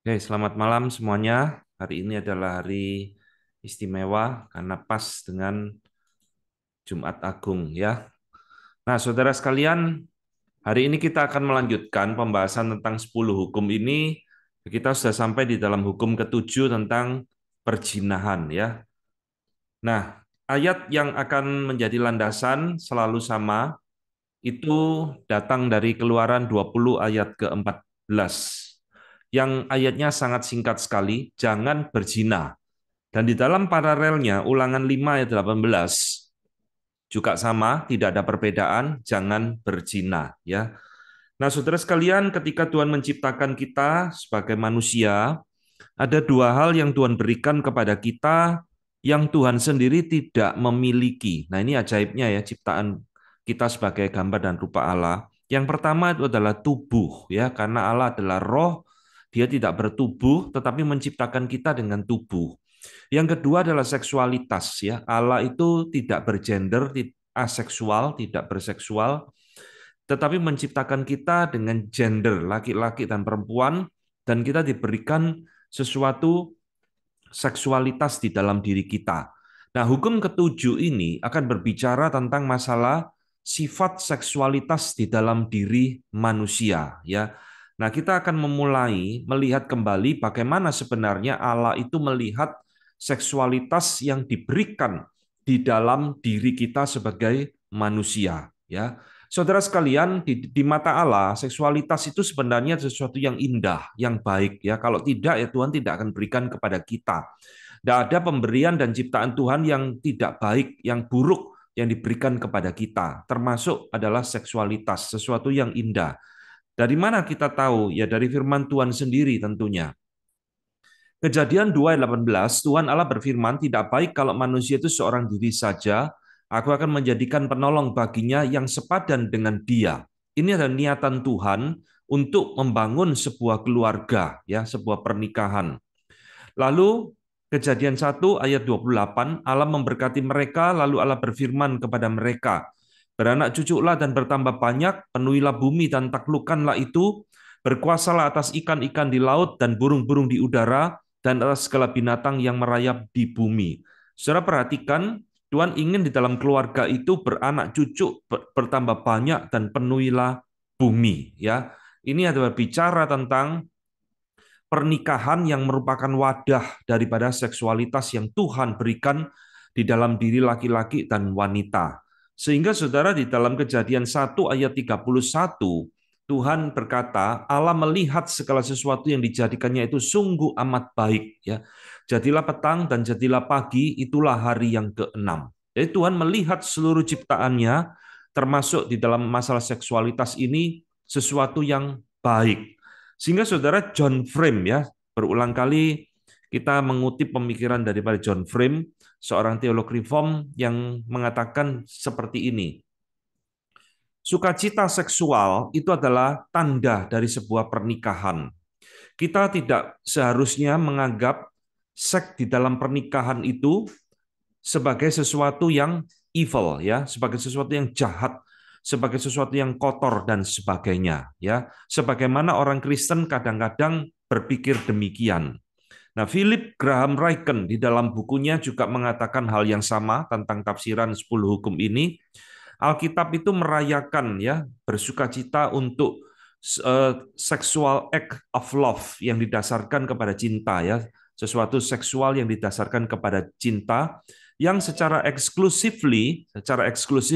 Oke, selamat malam semuanya. Hari ini adalah hari istimewa karena pas dengan Jumat Agung ya. Nah, saudara sekalian, hari ini kita akan melanjutkan pembahasan tentang 10 hukum ini. Kita sudah sampai di dalam hukum ketujuh tentang perzinahan ya. Nah, ayat yang akan menjadi landasan selalu sama, itu datang dari Keluaran 20 ayat ke-14. Yang ayatnya sangat singkat sekali, jangan berzina. Dan di dalam paralelnya, Ulangan 5 ayat 18 juga sama, tidak ada perbedaan, jangan berzina ya. Nah, saudara sekalian, ketika Tuhan menciptakan kita sebagai manusia, ada dua hal yang Tuhan berikan kepada kita yang Tuhan sendiri tidak memiliki. Nah, ini ajaibnya ya, ciptaan kita sebagai gambar dan rupa Allah. Yang pertama itu adalah tubuh ya, karena Allah adalah roh, dia tidak bertubuh tetapi menciptakan kita dengan tubuh. Yang kedua adalah seksualitas ya. Allah itu tidak bergender, aseksual, tidak berseksual, tetapi menciptakan kita dengan gender laki-laki dan perempuan, dan kita diberikan sesuatu seksualitas di dalam diri kita. Nah, hukum ketujuh ini akan berbicara tentang masalah sifat seksualitas di dalam diri manusia ya. Nah, kita akan memulai melihat kembali bagaimana sebenarnya Allah itu melihat seksualitas yang diberikan di dalam diri kita sebagai manusia ya. Saudara sekalian, di mata Allah, seksualitas itu sebenarnya sesuatu yang indah, yang baik ya. Kalau tidak ya Tuhan tidak akan berikan kepada kita. Tidak ada pemberian dan ciptaan Tuhan yang tidak baik, yang buruk yang diberikan kepada kita. Termasuk adalah seksualitas, sesuatu yang indah. Dari mana kita tahu? Ya dari firman Tuhan sendiri tentunya. Kejadian 2 ayat 18, Tuhan Allah berfirman, tidak baik kalau manusia itu seorang diri saja, aku akan menjadikan penolong baginya yang sepadan dengan dia. Ini adalah niatan Tuhan untuk membangun sebuah keluarga, ya, sebuah pernikahan. Lalu Kejadian 1 ayat 28, Allah memberkati mereka, lalu Allah berfirman kepada mereka, beranak cuculah dan bertambah banyak, penuhilah bumi dan taklukkanlah itu, berkuasalah atas ikan-ikan di laut dan burung-burung di udara, dan atas segala binatang yang merayap di bumi. Saudara perhatikan, Tuhan ingin di dalam keluarga itu beranak cucu, bertambah banyak, dan penuhilah bumi. Ya, ini adalah bicara tentang pernikahan yang merupakan wadah daripada seksualitas yang Tuhan berikan di dalam diri laki-laki dan wanita. Sehingga saudara di dalam Kejadian 1 ayat 31, Tuhan berkata, Allah melihat segala sesuatu yang dijadikannya itu sungguh amat baik. Ya, jadilah petang dan jadilah pagi, itulah hari yang keenam. Jadi Tuhan melihat seluruh ciptaannya, termasuk di dalam masalah seksualitas ini, sesuatu yang baik. Sehingga saudara John Frame ya, berulang kali kita mengutip pemikiran daripada John Frame, seorang teolog reform yang mengatakan seperti ini. Sukacita seksual itu adalah tanda dari sebuah pernikahan. Kita tidak seharusnya menganggap seks di dalam pernikahan itu sebagai sesuatu yang evil ya, sebagai sesuatu yang jahat, sebagai sesuatu yang kotor dan sebagainya ya. Sebagaimana orang Kristen kadang-kadang berpikir demikian. Nah, Philip Graham Ryken di dalam bukunya juga mengatakan hal yang sama tentang tafsiran 10 hukum ini. Alkitab itu merayakan ya, bersukacita untuk sexual act of love yang didasarkan kepada cinta ya, sesuatu seksual yang didasarkan kepada cinta yang secara eksklusif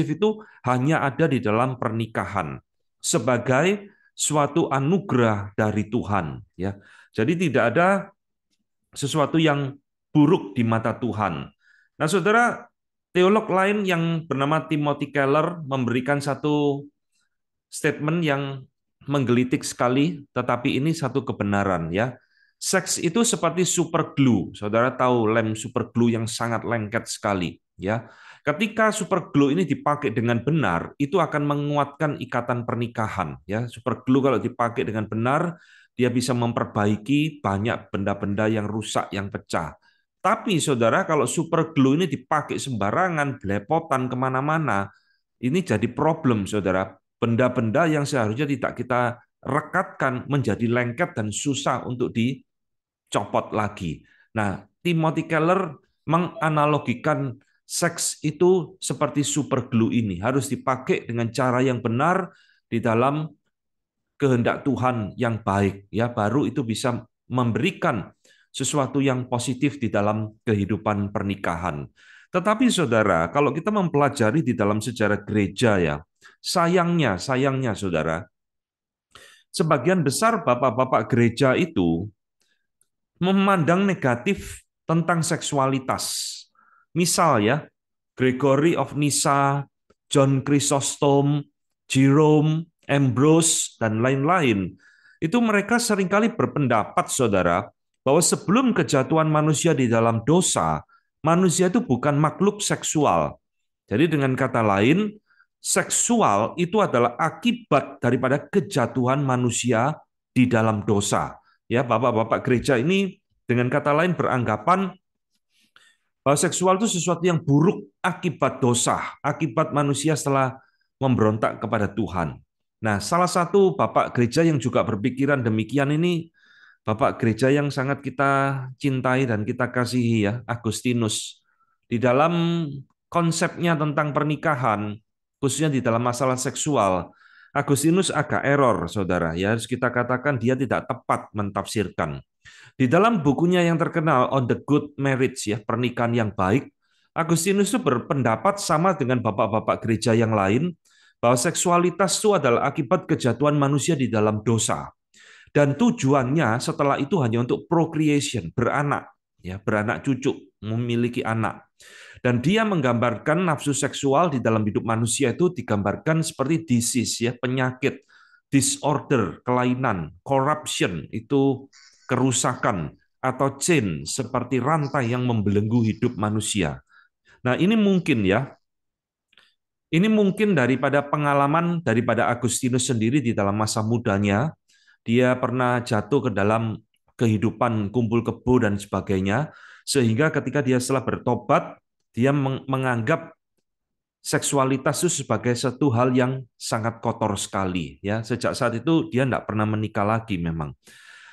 itu hanya ada di dalam pernikahan sebagai suatu anugerah dari Tuhan ya. Jadi tidak ada sesuatu yang buruk di mata Tuhan. Nah, saudara, teolog lain yang bernama Timothy Keller memberikan satu statement yang menggelitik sekali, tetapi ini satu kebenaran ya. Seks itu seperti super glue. Saudara tahu lem super glue yang sangat lengket sekali ya. Ketika super glue ini dipakai dengan benar, itu akan menguatkan ikatan pernikahan ya. Super glue kalau dipakai dengan benar, dia bisa memperbaiki banyak benda-benda yang rusak, yang pecah. Tapi saudara, kalau super glue ini dipakai sembarangan, belepotan kemana-mana, ini jadi problem, saudara. Benda-benda yang seharusnya tidak kita rekatkan menjadi lengket dan susah untuk dicopot lagi. Nah, Timothy Keller menganalogikan seks itu seperti super glue ini, harus dipakai dengan cara yang benar di dalam kehendak Tuhan yang baik, ya baru itu bisa memberikan sesuatu yang positif di dalam kehidupan pernikahan. Tetapi saudara, kalau kita mempelajari di dalam sejarah gereja ya, sayangnya saudara, sebagian besar bapak-bapak gereja itu memandang negatif tentang seksualitas. Misal ya, Gregory of Nyssa, John Chrysostom, Jerome, Ambrose, dan lain-lain. Itu mereka seringkali berpendapat, saudara, bahwa sebelum kejatuhan manusia di dalam dosa, manusia itu bukan makhluk seksual. Jadi dengan kata lain, seksual itu adalah akibat daripada kejatuhan manusia di dalam dosa. Ya, bapak-bapak gereja ini dengan kata lain beranggapan bahwa seksual itu sesuatu yang buruk akibat dosa, akibat manusia setelah memberontak kepada Tuhan. Nah, salah satu bapak gereja yang juga berpikiran demikian ini bapak gereja yang sangat kita cintai dan kita kasihi ya, Agustinus. Di dalam konsepnya tentang pernikahan, khususnya di dalam masalah seksual, Agustinus agak error, saudara. Ya, harus kita katakan dia tidak tepat mentafsirkan. Di dalam bukunya yang terkenal On the Good Marriage ya, pernikahan yang baik, Agustinus itu berpendapat sama dengan bapak-bapak gereja yang lain bahwa seksualitas itu adalah akibat kejatuhan manusia di dalam dosa. Dan tujuannya setelah itu hanya untuk procreation, beranak, ya, beranak cucu, memiliki anak. Dan dia menggambarkan nafsu seksual di dalam hidup manusia itu digambarkan seperti disease, ya, penyakit, disorder, kelainan, corruption, itu kerusakan, atau chain, seperti rantai yang membelenggu hidup manusia. Nah, ini mungkin ya, ini mungkin daripada pengalaman daripada Agustinus sendiri di dalam masa mudanya, dia pernah jatuh ke dalam kehidupan kumpul kebo dan sebagainya, sehingga ketika dia setelah bertobat, dia menganggap seksualitas itu sebagai satu hal yang sangat kotor sekali. Ya, sejak saat itu dia tidak pernah menikah lagi memang.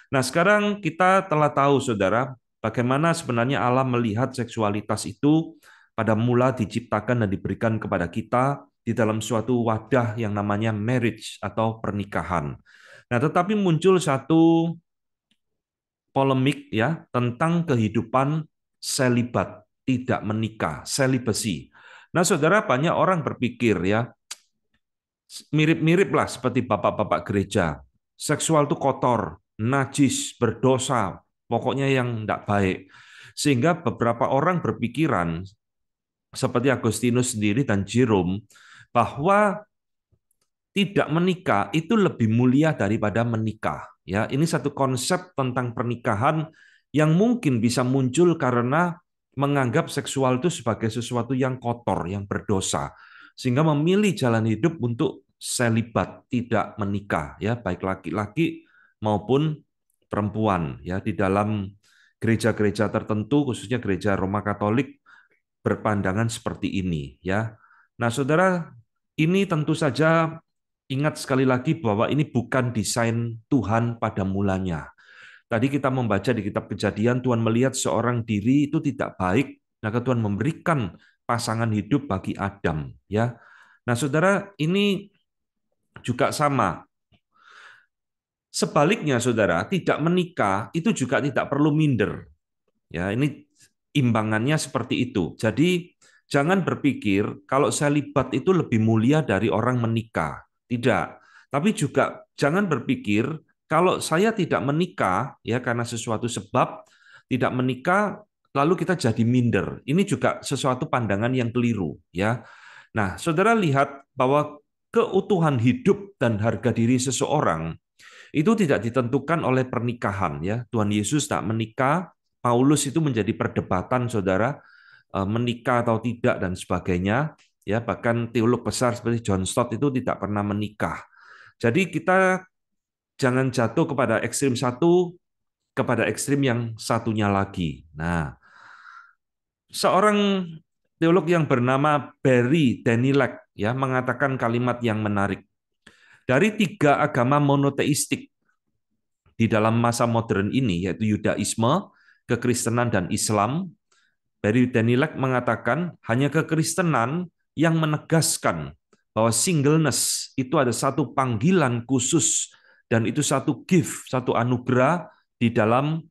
Nah, sekarang kita telah tahu, saudara, bagaimana sebenarnya Allah melihat seksualitas itu pada mula diciptakan dan diberikan kepada kita di dalam suatu wadah yang namanya marriage atau pernikahan. Nah, tetapi muncul satu polemik ya tentang kehidupan selibat, tidak menikah, celibacy. Nah, saudara, banyak orang berpikir ya, mirip-mirip lah seperti bapak-bapak gereja. Seksual itu kotor, najis, berdosa, pokoknya yang tidak baik. Sehingga beberapa orang berpikiran, seperti Agustinus sendiri dan Jerome, bahwa tidak menikah itu lebih mulia daripada menikah. Ya, ini satu konsep tentang pernikahan yang mungkin bisa muncul karena menganggap seksual itu sebagai sesuatu yang kotor, yang berdosa, sehingga memilih jalan hidup untuk selibat, tidak menikah, ya, baik laki-laki maupun perempuan. Ya, di dalam gereja-gereja tertentu, khususnya gereja Roma Katolik, berpandangan seperti ini. Ya, nah, saudara, ini tentu saja ingat sekali lagi bahwa ini bukan desain Tuhan pada mulanya. Tadi kita membaca di kitab Kejadian, Tuhan melihat seorang diri itu tidak baik, maka Tuhan memberikan pasangan hidup bagi Adam. Ya, nah saudara, ini juga sama. Sebaliknya, saudara, tidak menikah itu juga tidak perlu minder. Ya, ini imbangannya seperti itu. Jadi jangan berpikir kalau selibat itu lebih mulia dari orang menikah. Tidak. Tapi juga jangan berpikir kalau saya tidak menikah ya karena sesuatu sebab tidak menikah lalu kita jadi minder. Ini juga sesuatu pandangan yang keliru ya. Nah, Saudara lihat bahwa keutuhan hidup dan harga diri seseorang itu tidak ditentukan oleh pernikahan ya. Tuhan Yesus tak menikah, Paulus itu menjadi perdebatan saudara menikah atau tidak dan sebagainya ya, bahkan teolog besar seperti John Stott itu tidak pernah menikah. Jadi kita jangan jatuh kepada ekstrim satu kepada ekstrim yang satunya lagi. Nah, seorang teolog yang bernama Barry Danielak ya mengatakan kalimat yang menarik. Dari tiga agama monoteistik di dalam masa modern ini, yaitu Yudaisme, kekristenan, dan Islam. Barry Danielak mengatakan hanya kekristenan yang menegaskan bahwa singleness itu ada satu panggilan khusus dan itu satu gift, satu anugerah di dalam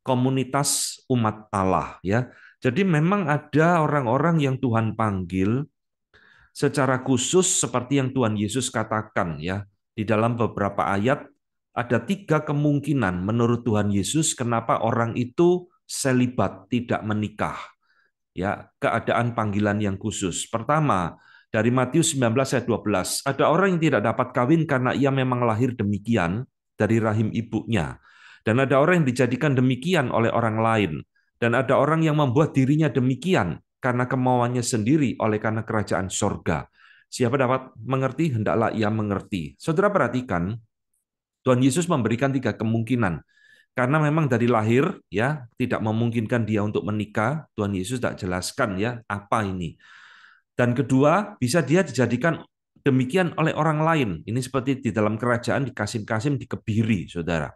komunitas umat Allah, ya. Jadi memang ada orang-orang yang Tuhan panggil secara khusus seperti yang Tuhan Yesus katakan, ya. Di dalam beberapa ayat ada 3 kemungkinan menurut Tuhan Yesus kenapa orang itu selibat, tidak menikah. Ya, keadaan panggilan yang khusus. Pertama, dari Matius 19 ayat 12, ada orang yang tidak dapat kawin karena ia memang lahir demikian dari rahim ibunya. Dan ada orang yang dijadikan demikian oleh orang lain. Dan ada orang yang membuat dirinya demikian karena kemauannya sendiri oleh karena kerajaan sorga. Siapa dapat mengerti, hendaklah ia mengerti. Saudara perhatikan, Tuhan Yesus memberikan 3 kemungkinan. Karena memang dari lahir ya tidak memungkinkan dia untuk menikah, Tuhan Yesus tidak jelaskan ya apa ini. Dan kedua, bisa dia dijadikan demikian oleh orang lain. Ini seperti di dalam kerajaan di Kasim-Kasim dikebiri, Saudara.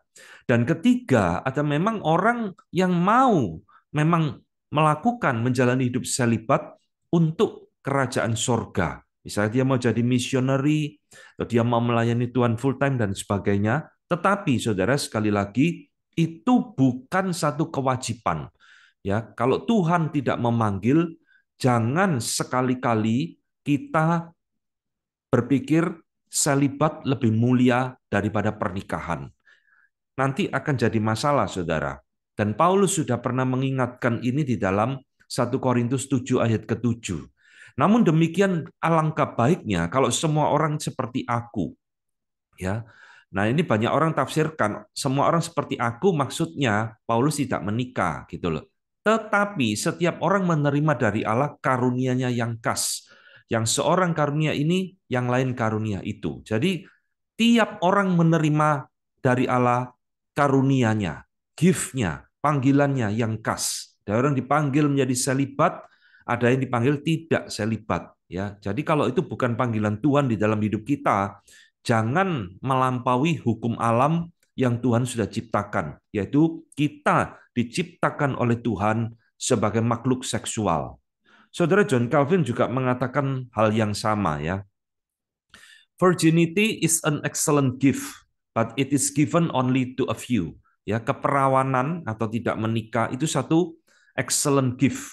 Dan ketiga, ada memang orang yang mau memang melakukan menjalani hidup selibat untuk kerajaan sorga. Misalnya dia mau jadi missionary, atau dia mau melayani Tuhan full time dan sebagainya. Tetapi Saudara sekali lagi itu bukan satu kewajiban. Ya, kalau Tuhan tidak memanggil, jangan sekali-kali kita berpikir selibat lebih mulia daripada pernikahan. Nanti akan jadi masalah, Saudara. Dan Paulus sudah pernah mengingatkan ini di dalam 1 Korintus 7 ayat ke-7. Namun demikian alangkah baiknya kalau semua orang seperti aku. Ya. Nah, ini banyak orang tafsirkan semua orang seperti aku maksudnya Paulus tidak menikah gitu loh. Tetapi setiap orang menerima dari Allah karunia-Nya yang khas. Yang seorang karunia ini, yang lain karunia itu. Jadi tiap orang menerima dari Allah karunia-Nya, gift-nya, panggilannya yang khas. Ada orang dipanggil menjadi selibat, ada yang dipanggil tidak selibat. Ya, jadi kalau itu bukan panggilan Tuhan di dalam hidup kita, jangan melampaui hukum alam yang Tuhan sudah ciptakan, yaitu kita diciptakan oleh Tuhan sebagai makhluk seksual. Saudara John Calvin juga mengatakan hal yang sama ya. Virginity is an excellent gift, but it is given only to a few. Ya, keperawanan atau tidak menikah itu satu excellent gift,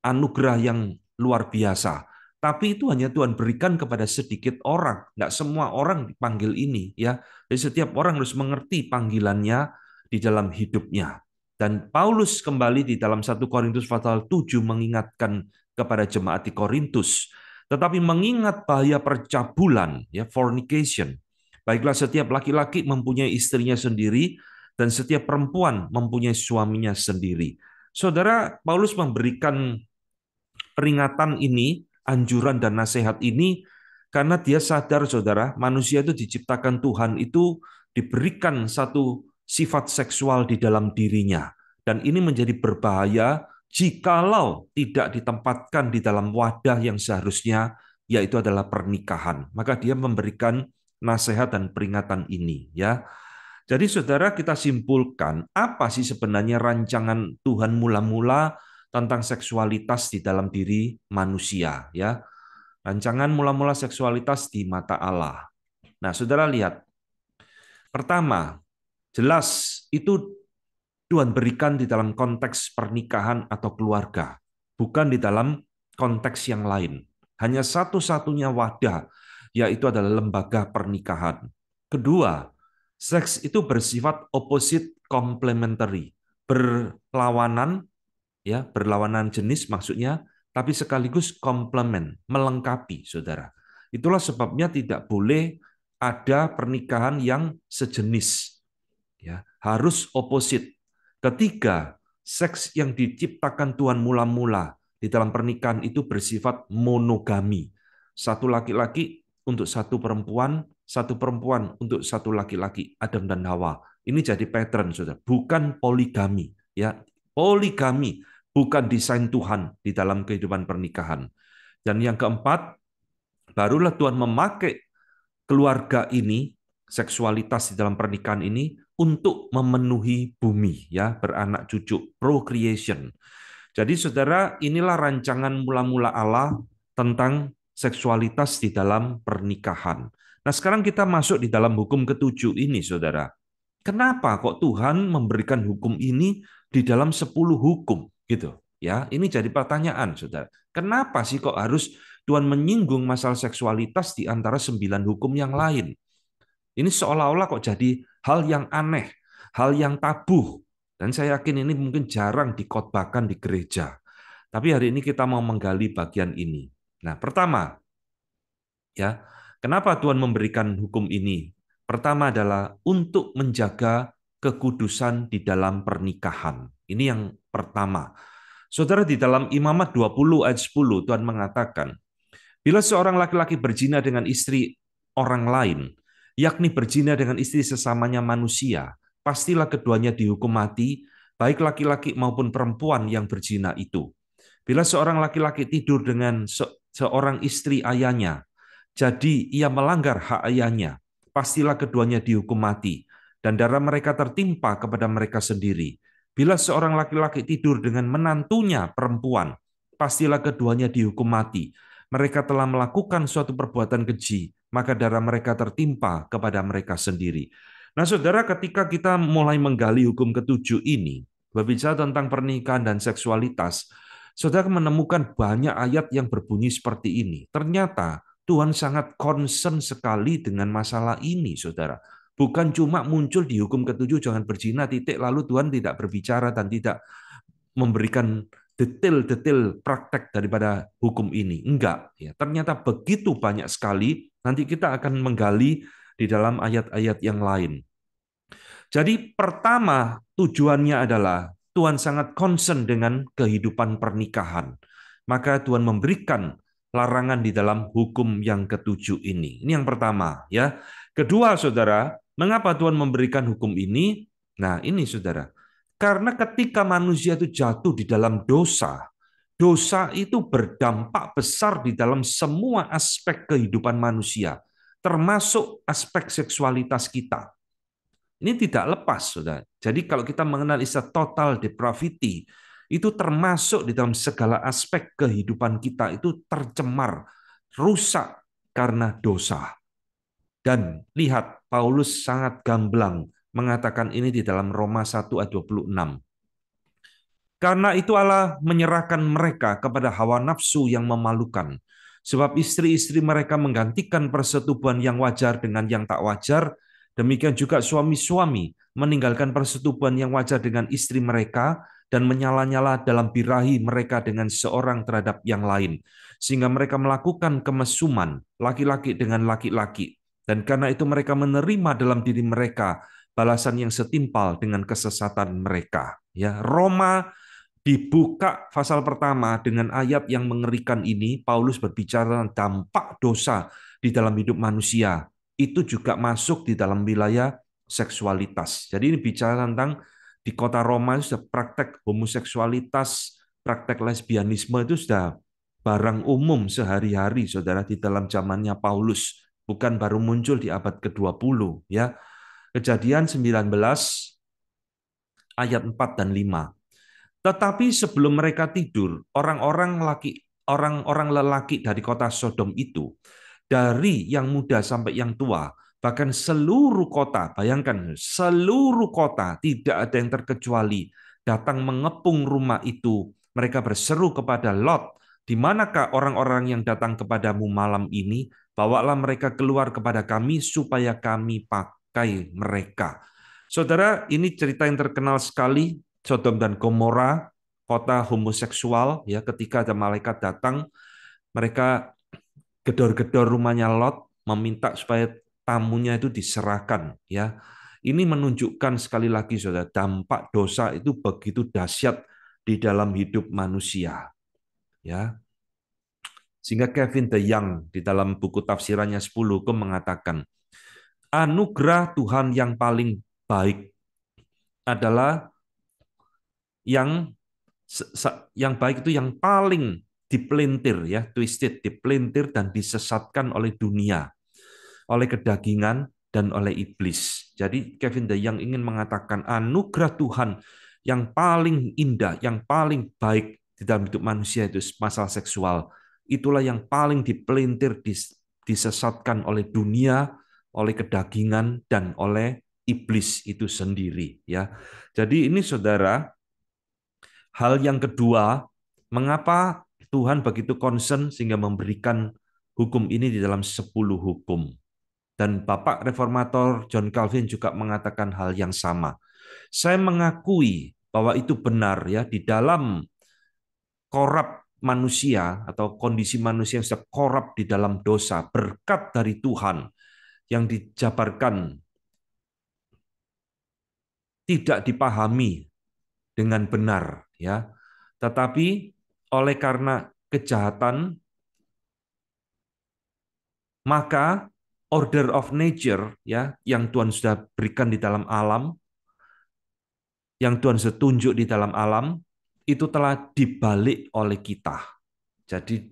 anugerah yang luar biasa. Tapi itu hanya Tuhan berikan kepada sedikit orang. Nggak semua orang dipanggil ini, ya. Jadi setiap orang harus mengerti panggilannya di dalam hidupnya. Dan Paulus kembali di dalam 1 Korintus pasal 7 mengingatkan kepada jemaat di Korintus, tetapi mengingat bahaya percabulan, ya, fornication. Baiklah setiap laki-laki mempunyai istrinya sendiri dan setiap perempuan mempunyai suaminya sendiri. Saudara, Paulus memberikan peringatan ini, anjuran dan nasihat ini karena dia sadar, Saudara, manusia itu diciptakan Tuhan itu diberikan satu sifat seksual di dalam dirinya. Dan ini menjadi berbahaya jikalau tidak ditempatkan di dalam wadah yang seharusnya, yaitu adalah pernikahan. Maka dia memberikan nasihat dan peringatan ini, ya. Jadi Saudara, kita simpulkan apa sih sebenarnya rancangan Tuhan mula-mula tentang seksualitas di dalam diri manusia, ya. Rancangan mula-mula seksualitas di mata Allah. Nah, Saudara lihat. Pertama, jelas itu Tuhan berikan di dalam konteks pernikahan atau keluarga, bukan di dalam konteks yang lain. Hanya satu-satunya wadah, yaitu adalah lembaga pernikahan. Kedua, seks itu bersifat opposite complementary, berlawanan, ya, berlawanan jenis maksudnya, tapi sekaligus komplement, melengkapi, Saudara. Itulah sebabnya tidak boleh ada pernikahan yang sejenis, ya, harus opposite. Ketiga, seks yang diciptakan Tuhan mula-mula di dalam pernikahan itu bersifat monogami. Satu laki-laki untuk satu perempuan untuk satu laki-laki, Adam dan Hawa. Ini jadi pattern, Saudara, bukan poligami, ya. Poligami bukan desain Tuhan di dalam kehidupan pernikahan. Dan yang keempat, barulah Tuhan memakai keluarga ini, seksualitas di dalam pernikahan ini untuk memenuhi bumi, ya, beranak cucu, procreation. Jadi saudara, inilah rancangan mula-mula Allah tentang seksualitas di dalam pernikahan. Nah, sekarang kita masuk di dalam hukum ketujuh ini, saudara. Kenapa kok Tuhan memberikan hukum ini di dalam 10 hukum gitu? Ya, ini jadi pertanyaan, saudara. Kenapa sih kok harus Tuhan menyinggung masalah seksualitas di antara 9 hukum yang lain? Ini seolah-olah kok jadi hal yang aneh, hal yang tabu. Dan saya yakin ini mungkin jarang dikhotbahkan di gereja. Tapi hari ini kita mau menggali bagian ini. Nah, pertama, ya, kenapa Tuhan memberikan hukum ini? Pertama adalah untuk menjaga kekudusan di dalam pernikahan. Ini yang pertama. Saudara, di dalam Imamat 20 ayat 10 Tuhan mengatakan, bila seorang laki-laki berzina dengan istri orang lain, yakni berzina dengan istri sesamanya manusia, pastilah keduanya dihukum mati, baik laki-laki maupun perempuan yang berzina itu. Bila seorang laki-laki tidur dengan seorang istri ayahnya, jadi ia melanggar hak ayahnya, pastilah keduanya dihukum mati, dan darah mereka tertimpa kepada mereka sendiri. Bila seorang laki-laki tidur dengan menantunya perempuan, pastilah keduanya dihukum mati. Mereka telah melakukan suatu perbuatan keji, maka darah mereka tertimpa kepada mereka sendiri. Nah, saudara, ketika kita mulai menggali hukum ketujuh ini, berbicara tentang pernikahan dan seksualitas, saudara menemukan banyak ayat yang berbunyi seperti ini. Ternyata Tuhan sangat concern sekali dengan masalah ini, saudara. Bukan cuma muncul di hukum ketujuh jangan berzina titik, lalu Tuhan tidak berbicara dan tidak memberikan detail-detail praktek daripada hukum ini. Enggak, ya. Ternyata begitu banyak sekali. Nanti kita akan menggali di dalam ayat-ayat yang lain. Jadi pertama tujuannya adalah Tuhan sangat concern dengan kehidupan pernikahan. Maka Tuhan memberikan larangan di dalam hukum yang ketujuh ini. Ini yang pertama, ya. Kedua, saudara, mengapa Tuhan memberikan hukum ini? Nah, ini saudara. Karena ketika manusia itu jatuh di dalam dosa, dosa itu berdampak besar di dalam semua aspek kehidupan manusia, termasuk aspek seksualitas kita. Ini tidak lepas, saudara. Jadi kalau kita mengenal istilah total depravity, itu termasuk di dalam segala aspek kehidupan kita itu tercemar, rusak karena dosa. Dan lihat, Paulus sangat gamblang mengatakan ini di dalam Roma 1 ayat 26. Karena itu Allah menyerahkan mereka kepada hawa nafsu yang memalukan. Sebab istri-istri mereka menggantikan persetubuhan yang wajar dengan yang tak wajar. Demikian juga suami-suami meninggalkan persetubuhan yang wajar dengan istri mereka dan menyala-nyala dalam birahi mereka dengan seorang terhadap yang lain. Sehingga mereka melakukan kemesuman laki-laki dengan laki-laki. Dan karena itu mereka menerima dalam diri mereka balasan yang setimpal dengan kesesatan mereka. Ya, Roma dibuka pasal pertama dengan ayat yang mengerikan ini. Paulus berbicara tentang dampak dosa di dalam hidup manusia. Itu juga masuk di dalam wilayah seksualitas. Jadi ini bicara tentang di kota Roma sudah praktek homoseksualitas, praktek lesbianisme itu sudah barang umum sehari-hari, saudara, di dalam zamannya Paulus. Bukan baru muncul di abad ke-20, ya. Kejadian 19 ayat 4 dan 5. Tetapi sebelum mereka tidur, orang-orang lelaki dari kota Sodom itu, dari yang muda sampai yang tua, bahkan seluruh kota, bayangkan seluruh kota tidak ada yang terkecuali, datang mengepung rumah itu. Mereka berseru kepada Lot, di manakah orang-orang yang datang kepadamu malam ini? Bawalah mereka keluar kepada kami supaya kami pakai mereka. Saudara, ini cerita yang terkenal sekali, Sodom dan Gomora, kota homoseksual, ya. Ketika ada malaikat datang, mereka gedor-gedor rumahnya Lot, meminta supaya tamunya itu diserahkan, ya. Ini menunjukkan sekali lagi, saudara, dampak dosa itu begitu dahsyat di dalam hidup manusia, ya. Sehingga Kevin DeYoung di dalam buku tafsirannya 10 Hukum mengatakan, anugerah Tuhan yang paling baik adalah yang baik itu yang paling dipelintir, ya, twisted, dipelintir dan disesatkan oleh dunia, oleh kedagingan, dan oleh iblis. Jadi Kevin DeYoung ingin mengatakan anugerah Tuhan yang paling indah, yang paling baik di dalam hidup manusia itu masalah seksual. Itulah yang paling dipelintir, disesatkan oleh dunia, oleh kedagingan, dan oleh iblis itu sendiri. Ya, jadi ini saudara, hal yang kedua, mengapa Tuhan begitu concern sehingga memberikan hukum ini di dalam 10 hukum. Dan Bapak Reformator John Calvin juga mengatakan hal yang sama. Saya mengakui bahwa itu benar ya, di dalam korup manusia atau kondisi manusia yang sudah korup di dalam dosa, berkat dari Tuhan yang dijabarkan tidak dipahami dengan benar ya. Tetapi oleh karena kejahatan, maka order of nature ya yang Tuhan sudah berikan di dalam alam, yang Tuhan sudah tunjuk di dalam alam, itu telah dibalik oleh kita. Jadi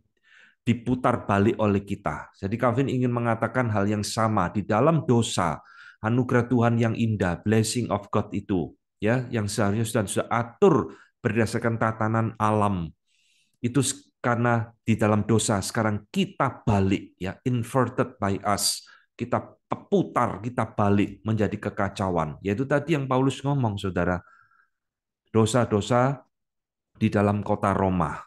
diputar balik oleh kita. Jadi Calvin ingin mengatakan hal yang sama di dalam dosa, anugerah Tuhan yang indah, blessing of God itu, ya, yang seharusnya sudah atur berdasarkan tatanan alam. Itu karena di dalam dosa sekarang kita balik, ya, inverted by us. Kita putar, kita balik menjadi kekacauan. Yaitu tadi yang Paulus ngomong, saudara, dosa-dosa di dalam kota Roma.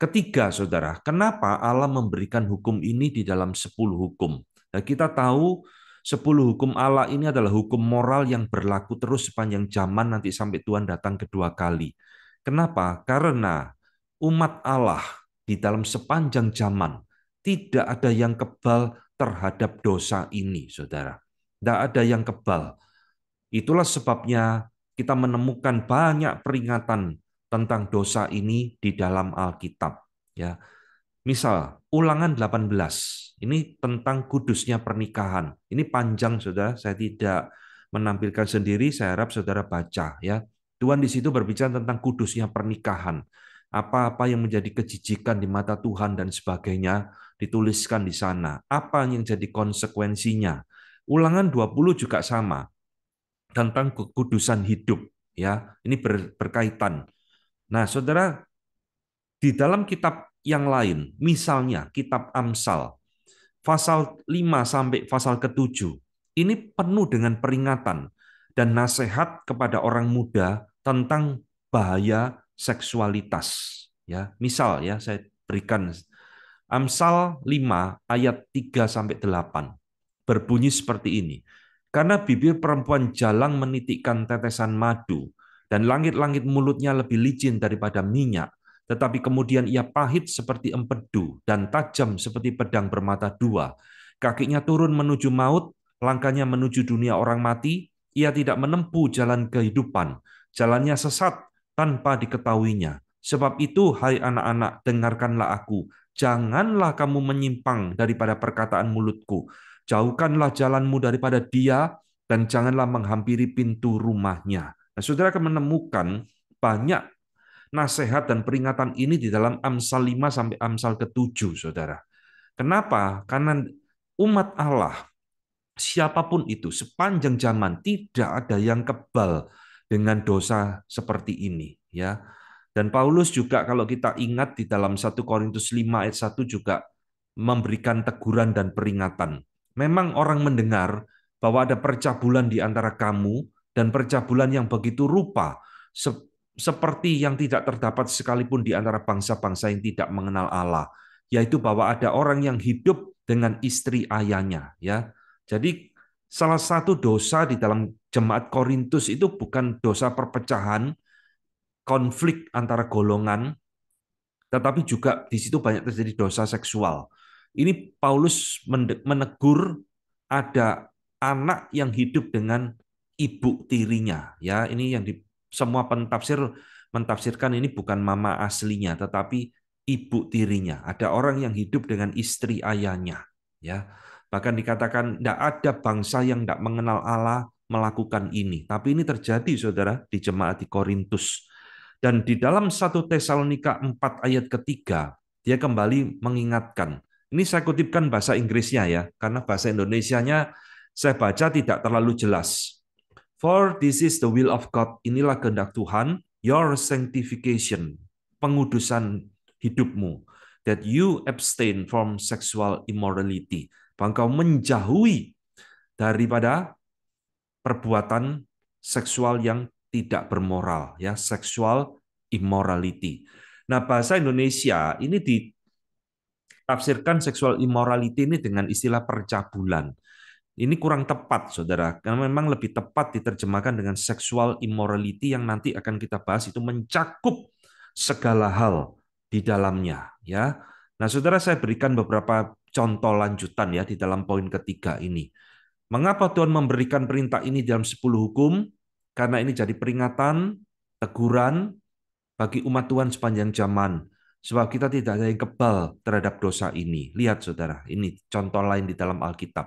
Ketiga, saudara, kenapa Allah memberikan hukum ini di dalam 10 hukum? Nah, kita tahu 10 hukum Allah ini adalah hukum moral yang berlaku terus sepanjang zaman nanti sampai Tuhan datang kedua kali. Kenapa? Karena umat Allah di dalam sepanjang zaman tidak ada yang kebal terhadap dosa ini, saudara. Tidak ada yang kebal. Itulah sebabnya kita menemukan banyak peringatan tentang dosa ini di dalam Alkitab. Ya, misal Ulangan 18, ini tentang kudusnya pernikahan. Ini panjang, saudara. Saya tidak menampilkan sendiri. Saya harap saudara baca. Ya, Tuhan di situ berbicara tentang kudusnya pernikahan. Apa-apa yang menjadi kejijikan di mata Tuhan dan sebagainya dituliskan di sana. Apa yang jadi konsekuensinya? Ulangan 20 juga sama tentang kekudusan hidup. Ya, ini berkaitan. Nah, saudara, di dalam kitab yang lain, misalnya kitab Amsal, pasal 5 sampai pasal ke-7, ini penuh dengan peringatan dan nasihat kepada orang muda tentang bahaya seksualitas. Ya, misal ya, saya berikan Amsal 5 ayat 3 sampai 8. Berbunyi seperti ini. Karena bibir perempuan jalang menitikkan tetesan madu, dan langit-langit mulutnya lebih licin daripada minyak, tetapi kemudian ia pahit seperti empedu dan tajam seperti pedang bermata dua. Kakinya turun menuju maut, langkahnya menuju dunia orang mati, ia tidak menempuh jalan kehidupan, jalannya sesat tanpa diketahuinya. Sebab itu, hai anak-anak, dengarkanlah aku, janganlah kamu menyimpang daripada perkataan mulutku. Jauhkanlah jalanmu daripada dia, dan janganlah menghampiri pintu rumahnya. Nah, saudara akan menemukan banyak nasihat dan peringatan ini di dalam Amsal 5 sampai Amsal ke-7, saudara. Kenapa? Karena umat Allah, siapapun itu, sepanjang zaman tidak ada yang kebal dengan dosa seperti ini. Ya. Dan Paulus juga kalau kita ingat di dalam 1 Korintus 5 ayat 1 juga memberikan teguran dan peringatan. Memang orang mendengar bahwa ada percabulan di antara kamu dan percabulan yang begitu rupa seperti yang tidak terdapat sekalipun di antara bangsa-bangsa yang tidak mengenal Allah, yaitu bahwa ada orang yang hidup dengan istri ayahnya. Ya, jadi salah satu dosa di dalam jemaat Korintus itu bukan dosa perpecahan, konflik antara golongan, tetapi juga di situ banyak terjadi dosa seksual. Ini Paulus menegur ada anak yang hidup dengan ibu tirinya. Ya, ini yang semua pentafsir mentafsirkan ini bukan mama aslinya, tetapi ibu tirinya. Ada orang yang hidup dengan istri ayahnya. Ya, bahkan dikatakan tidak ada bangsa yang tidak mengenal Allah melakukan ini. Tapi ini terjadi, saudara, di jemaat di Korintus. Dan di dalam 1 Tesalonika 4 ayat ketiga, dia kembali mengingatkan. Ini saya kutipkan bahasa Inggrisnya ya, karena bahasa Indonesianya Saya baca tidak terlalu jelas. For this is the will of God. Inilah kehendak Tuhan, your sanctification, pengudusan hidupmu, that you abstain from sexual immorality. Bahwa engkau menjauhi daripada perbuatan seksual yang tidak bermoral, ya, sexual immorality. Nah, bahasa Indonesia ini ditafsirkan sexual immorality ini dengan istilah percabulan. Ini kurang tepat, saudara, karena memang lebih tepat diterjemahkan dengan sexual immorality yang nanti akan kita bahas itu mencakup segala hal di dalamnya, ya. Nah, saudara, saya berikan beberapa contoh lanjutan ya di dalam poin ketiga ini. Mengapa Tuhan memberikan perintah ini dalam 10 hukum? Karena ini jadi peringatan, teguran bagi umat Tuhan sepanjang zaman. Sebab kita tidak ada yang kebal terhadap dosa ini. Lihat saudara, ini contoh lain di dalam Alkitab.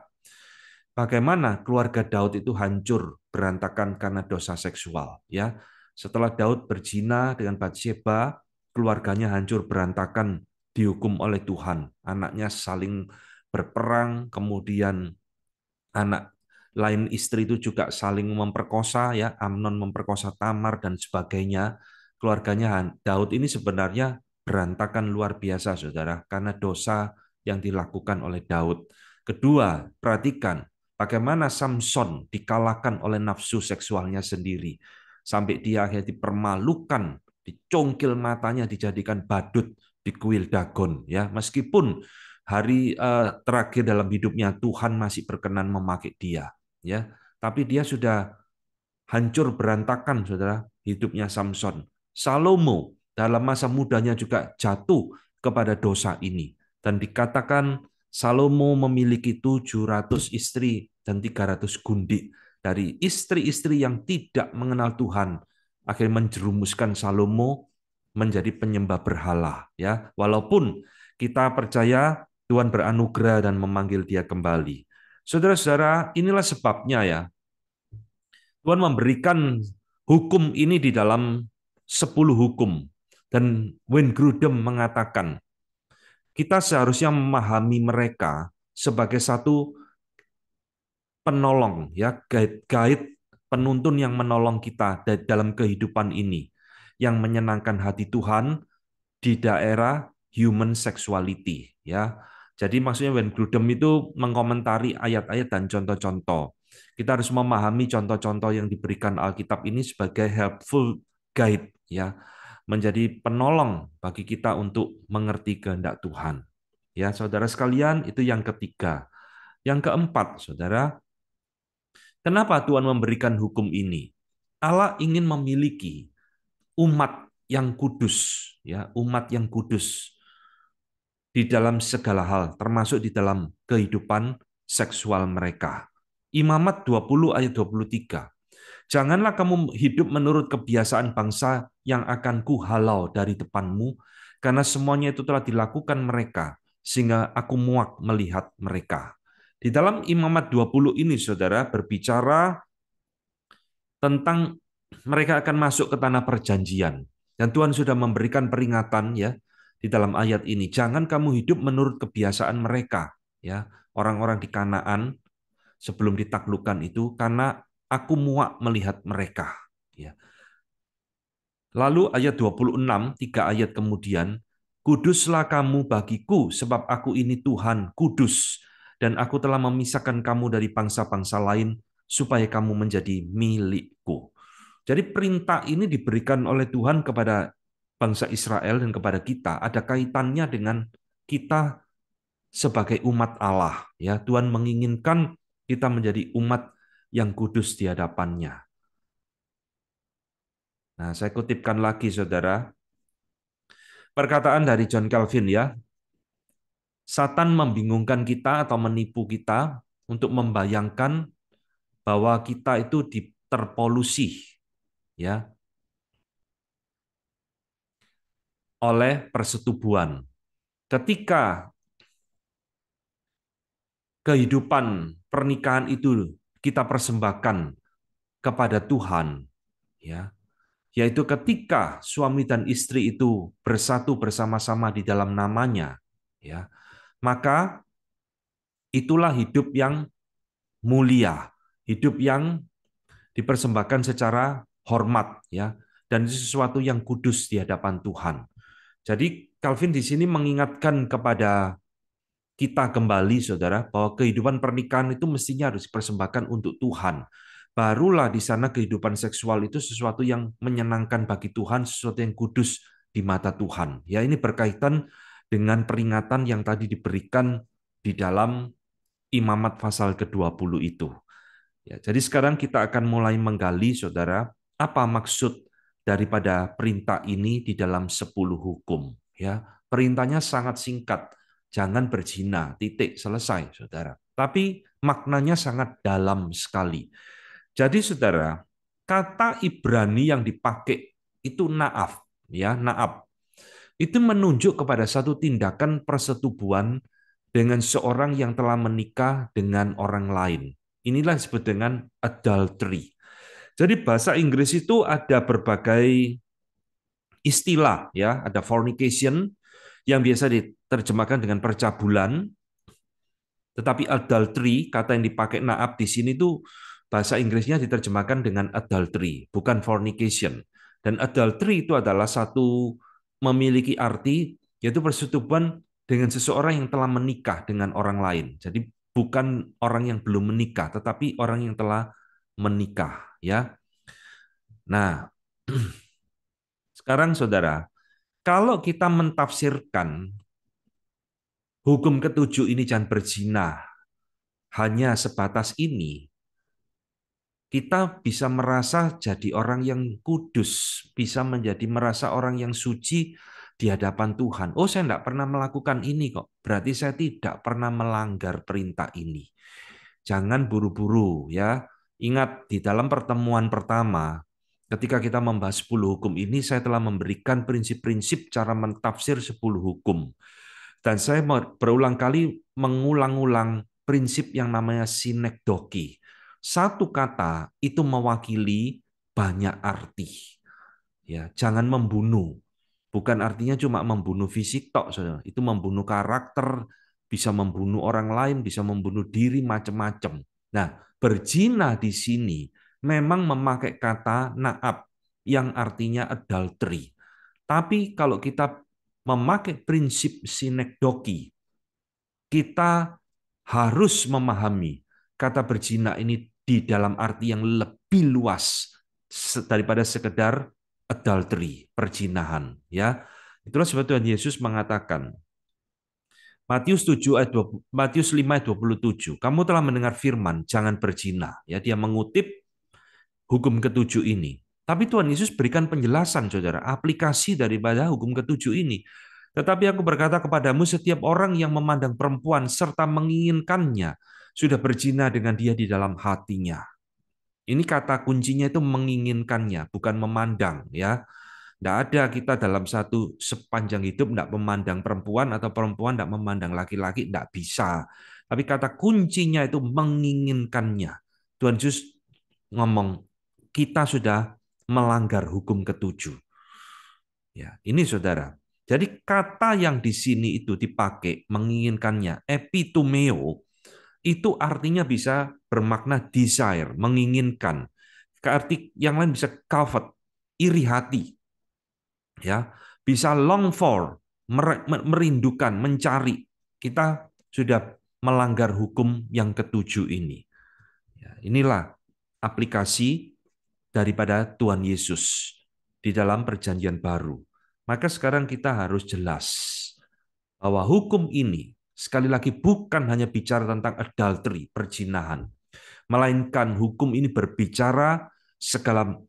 Bagaimana keluarga Daud itu hancur berantakan karena dosa seksual. Ya, setelah Daud berzina dengan Batsheba, keluarganya hancur berantakan, dihukum oleh Tuhan. Anaknya saling berperang, kemudian anak lain istri itu juga saling memperkosa, ya, Amnon memperkosa Tamar dan sebagainya. Keluarganya Daud ini sebenarnya berantakan luar biasa, saudara, karena dosa yang dilakukan oleh Daud. Kedua, perhatikan bagaimana Samson dikalahkan oleh nafsu seksualnya sendiri sampai dia akhirnya dipermalukan, dicongkil matanya, dijadikan badut di kuil Dagon, ya, meskipun hari terakhir dalam hidupnya Tuhan masih berkenan memakai dia, ya, tapi dia sudah hancur berantakan, saudara, hidupnya Samson. Salomo dalam masa mudanya juga jatuh kepada dosa ini dan dikatakan Salomo memiliki 700 istri dan 300 gundik. Dari istri-istri yang tidak mengenal Tuhan akhirnya menjerumuskan Salomo menjadi penyembah berhala, ya, walaupun kita percaya Tuhan beranugerah dan memanggil dia kembali. Saudara-saudara, inilah sebabnya ya, Tuhan memberikan hukum ini di dalam 10 hukum. Dan Wayne Grudem mengatakan, kita seharusnya memahami mereka sebagai satu penolong, ya, guide penuntun yang menolong kita dalam kehidupan ini, yang menyenangkan hati Tuhan di daerah human sexuality, ya. Jadi maksudnya Wayne Grudem itu mengomentari ayat-ayat dan contoh-contoh. Kita harus memahami contoh-contoh yang diberikan Alkitab ini sebagai helpful guide, ya, menjadi penolong bagi kita untuk mengerti kehendak Tuhan. Ya, saudara sekalian, itu yang ketiga. Yang keempat, saudara, kenapa Tuhan memberikan hukum ini? Allah ingin memiliki umat yang kudus, ya, umat yang kudus di dalam segala hal, termasuk di dalam kehidupan seksual mereka. Imamat 20 ayat 23. Janganlah kamu hidup menurut kebiasaan bangsa yang akan kuhalau dari depanmu, karena semuanya itu telah dilakukan mereka, sehingga aku muak melihat mereka. Di dalam Imamat 20 ini, saudara, berbicara tentang mereka akan masuk ke tanah perjanjian. Dan Tuhan sudah memberikan peringatan, ya, di dalam ayat ini. Jangan kamu hidup menurut kebiasaan mereka, ya, orang-orang di Kanaan sebelum ditaklukkan itu, karena aku muak melihat mereka, ya. Lalu ayat 26, 3 ayat kemudian, kuduslah kamu bagiku, sebab aku ini Tuhan, kudus, dan aku telah memisahkan kamu dari bangsa-bangsa lain, supaya kamu menjadi milikku. Jadi perintah ini diberikan oleh Tuhan kepada bangsa Israel dan kepada kita, ada kaitannya dengan kita sebagai umat Allah. Ya, Tuhan menginginkan kita menjadi umat yang kudus di hadapannya. Nah, saya kutipkan lagi, saudara, perkataan dari John Calvin, ya. Satan membingungkan kita atau menipu kita untuk membayangkan bahwa kita itu terpolusi, ya, oleh persetubuhan. Ketika kehidupan pernikahan itu kita persembahkan kepada Tuhan, ya, yaitu ketika suami dan istri itu bersatu bersama-sama di dalam namanya, ya, maka itulah hidup yang mulia, hidup yang dipersembahkan secara hormat, ya, dan itu sesuatu yang kudus di hadapan Tuhan. Jadi Calvin di sini mengingatkan kepada kita kembali, saudara, bahwa kehidupan pernikahan itu mestinya harus dipersembahkan untuk Tuhan. Barulah di sana kehidupan seksual itu sesuatu yang menyenangkan bagi Tuhan, sesuatu yang kudus di mata Tuhan. Ya, ini berkaitan dengan peringatan yang tadi diberikan di dalam Imamat pasal ke-20 itu. Ya, jadi sekarang kita akan mulai menggali, saudara, apa maksud daripada perintah ini di dalam 10 hukum. Ya, perintahnya sangat singkat, jangan berzina, titik, selesai, saudara. Tapi maknanya sangat dalam sekali. Jadi, saudara, kata Ibrani yang dipakai itu naaf, ya, naaf. Itu menunjuk kepada satu tindakan persetubuhan dengan seorang yang telah menikah dengan orang lain. Inilah yang disebut dengan adultery. Jadi bahasa Inggris itu ada berbagai istilah, ya, ada fornication yang biasa diterjemahkan dengan percabulan, tetapi adultery, kata yang dipakai naab di sini tuh bahasa Inggrisnya diterjemahkan dengan adultery, bukan fornication. Dan adultery itu adalah satu memiliki arti yaitu persetubuhan dengan seseorang yang telah menikah dengan orang lain. Jadi bukan orang yang belum menikah, tetapi orang yang telah menikah, ya. Nah, sekarang saudara, kalau kita mentafsirkan hukum ketujuh ini jangan berzina hanya sebatas ini, kita bisa merasa jadi orang yang kudus, bisa menjadi merasa orang yang suci di hadapan Tuhan. Oh, saya tidak pernah melakukan ini kok. Berarti saya tidak pernah melanggar perintah ini. Jangan buru-buru, ya. Ingat, di dalam pertemuan pertama, ketika kita membahas 10 hukum ini, saya telah memberikan prinsip-prinsip cara mentafsir 10 hukum. Dan saya berulang kali mengulang-ulang prinsip yang namanya sinekdoki. Satu kata itu mewakili banyak arti. Ya, jangan membunuh. Bukan artinya cuma membunuh fisik tok, saudara. Itu membunuh karakter, bisa membunuh orang lain, bisa membunuh diri, macam-macam. Nah, berzina di sini memang memakai kata naab yang artinya adultery. Tapi kalau kita memakai prinsip sinekdoki, kita harus memahami kata berzina ini di dalam arti yang lebih luas daripada sekedar adultery, perzinahan, ya. Itulah sebab Tuhan Yesus mengatakan Matius 7 ayat 20, Matius 5 ayat 27, kamu telah mendengar firman jangan berzina, ya. Dia mengutip hukum ketujuh ini. Tapi Tuhan Yesus berikan penjelasan, saudara, aplikasi daripada hukum ketujuh ini. Tetapi aku berkata kepadamu, setiap orang yang memandang perempuan serta menginginkannya sudah berzina dengan dia di dalam hatinya. Ini kata kuncinya itu menginginkannya, bukan memandang, ya. Tidak ada kita dalam satu sepanjang hidup tidak memandang perempuan atau perempuan tidak memandang laki-laki, tidak bisa. Tapi kata kuncinya itu menginginkannya. Tuhan Yesus ngomong, kita sudah melanggar hukum ketujuh. Ya, ini saudara. Jadi kata yang di sini itu dipakai menginginkannya, epitumeo, itu artinya bisa bermakna desire, menginginkan. Arti yang lain bisa covet, iri hati, ya, bisa long for, merindukan, mencari. Kita sudah melanggar hukum yang ketujuh ini. Ya, inilah aplikasi daripada Tuhan Yesus di dalam perjanjian baru. Maka sekarang kita harus jelas bahwa hukum ini sekali lagi bukan hanya bicara tentang adultery, perzinahan, melainkan hukum ini berbicara segala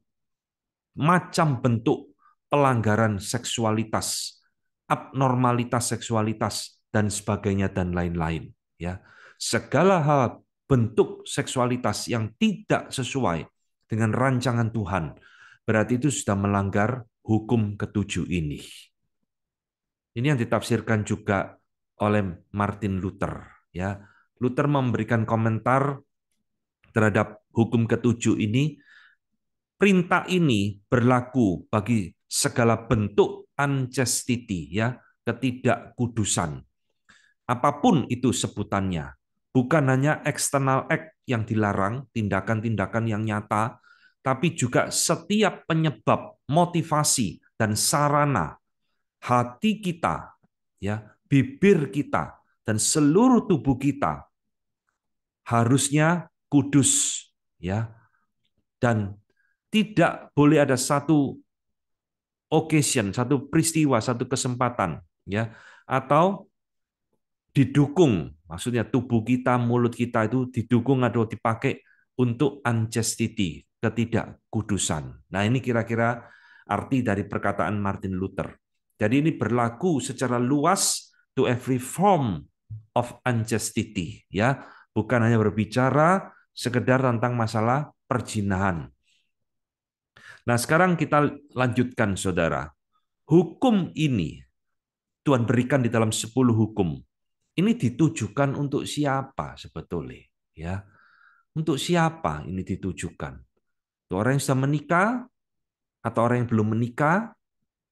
macam bentuk pelanggaran seksualitas, abnormalitas seksualitas dan sebagainya dan lain-lain, ya. Segala hal bentuk seksualitas yang tidak sesuai dengan rancangan Tuhan, berarti itu sudah melanggar hukum ketujuh ini. Ini yang ditafsirkan juga oleh Martin Luther, ya. Luther memberikan komentar terhadap hukum ketujuh ini. Perintah ini berlaku bagi segala bentuk unchastity, ya, ketidakkudusan. Apapun itu sebutannya, bukan hanya external act yang dilarang, tindakan-tindakan yang nyata, tapi juga setiap penyebab, motivasi, dan sarana hati kita, ya, bibir kita, dan seluruh tubuh kita harusnya kudus, ya, dan tidak boleh ada satu occasion, satu peristiwa, satu kesempatan, ya, atau didukung, maksudnya tubuh kita, mulut kita itu didukung atau dipakai untuk unchastity, ketidakkudusan. Nah, ini kira-kira arti dari perkataan Martin Luther. Jadi ini berlaku secara luas to every form of unchastity, ya. Bukan hanya berbicara sekedar tentang masalah perzinahan. Nah, sekarang kita lanjutkan, Saudara. Hukum ini Tuhan berikan di dalam 10 hukum. Ini ditujukan untuk siapa sebetulnya? Ya, untuk siapa ini ditujukan? Untuk orang yang sudah menikah atau orang yang belum menikah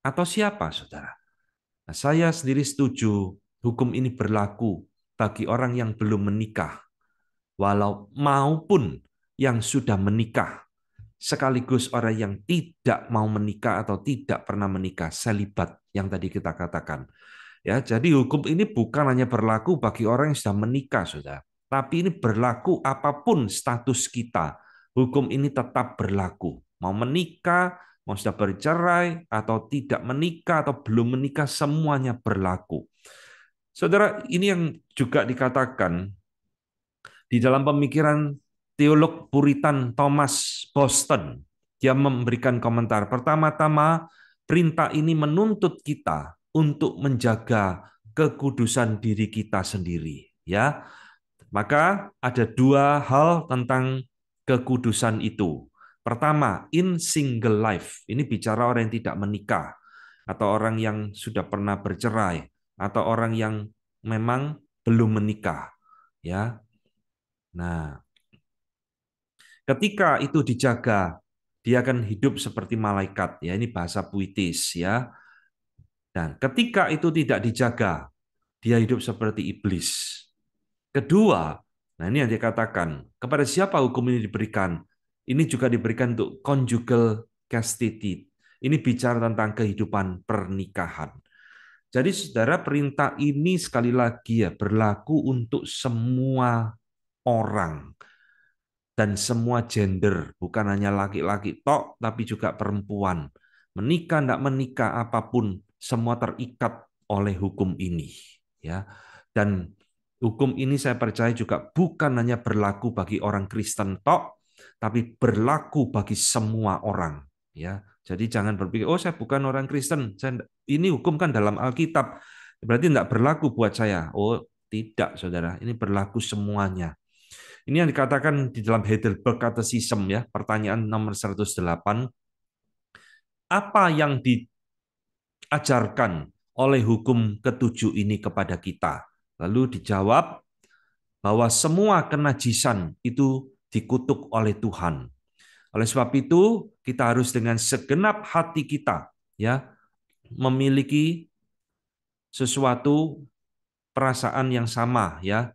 atau siapa, Saudara? Nah, saya sendiri setuju hukum ini berlaku bagi orang yang belum menikah, walau maupun yang sudah menikah, sekaligus orang yang tidak mau menikah atau tidak pernah menikah, selibat yang tadi kita katakan. Ya, jadi hukum ini bukan hanya berlaku bagi orang yang sudah menikah, Saudara, tapi ini berlaku apapun status kita. Hukum ini tetap berlaku. Mau menikah, mau sudah bercerai, atau tidak menikah, atau belum menikah, semuanya berlaku. Saudara, ini yang juga dikatakan di dalam pemikiran teolog Puritan Thomas Boston. Dia memberikan komentar. Pertama-tama, perintah ini menuntut kita untuk menjaga kekudusan diri kita sendiri. Ya, maka ada dua hal tentang kekudusan itu. Pertama, in single life. Ini bicara orang yang tidak menikah, atau orang yang sudah pernah bercerai, atau orang yang memang belum menikah. Ya, nah, ketika itu dijaga, dia akan hidup seperti malaikat. Ya, ini bahasa puitis, ya. Dan ketika itu tidak dijaga, dia hidup seperti iblis. Kedua, nah ini yang dikatakan, kepada siapa hukum ini diberikan? Ini juga diberikan untuk conjugal chastity. Ini bicara tentang kehidupan pernikahan. Jadi saudara, perintah ini sekali lagi ya berlaku untuk semua orang dan semua gender, bukan hanya laki-laki tok, tapi juga perempuan. Menikah, tidak menikah, apapun, semua terikat oleh hukum ini. Ya, dan hukum ini saya percaya juga bukan hanya berlaku bagi orang Kristen tok, tapi berlaku bagi semua orang. Ya, jadi jangan berpikir, oh saya bukan orang Kristen, ini hukum kan dalam Alkitab, berarti tidak berlaku buat saya. Oh tidak, saudara, ini berlaku semuanya. Ini yang dikatakan di dalam Heidelberg Catechism, ya, pertanyaan nomor 108. Apa yang diajarkan oleh hukum ketujuh ini kepada kita? Lalu dijawab bahwa semua kenajisan itu dikutuk oleh Tuhan. Oleh sebab itu, kita harus dengan segenap hati kita, ya, memiliki sesuatu perasaan yang sama, ya,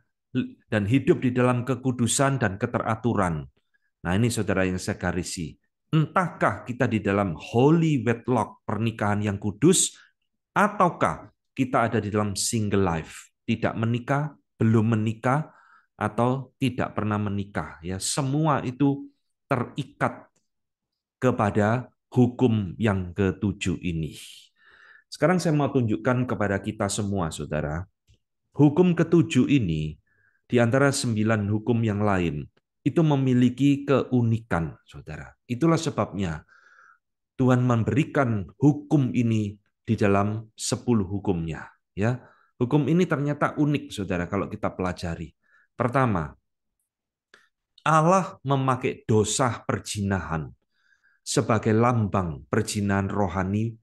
dan hidup di dalam kekudusan dan keteraturan. Nah, ini saudara yang saya garisi. Entahkah kita di dalam holy wedlock, pernikahan yang kudus, ataukah kita ada di dalam single life, tidak menikah, belum menikah, atau tidak pernah menikah. Ya, semua itu terikat kepada hukum yang ketujuh ini. Sekarang saya mau tunjukkan kepada kita semua, saudara, hukum ketujuh ini, di antara 9 hukum yang lain, itu memiliki keunikan, saudara. Itulah sebabnya Tuhan memberikan hukum ini di dalam 10 hukumnya. Ya, hukum ini ternyata unik, saudara, kalau kita pelajari. Pertama, Allah memakai dosa perzinahan sebagai lambang perzinahan rohani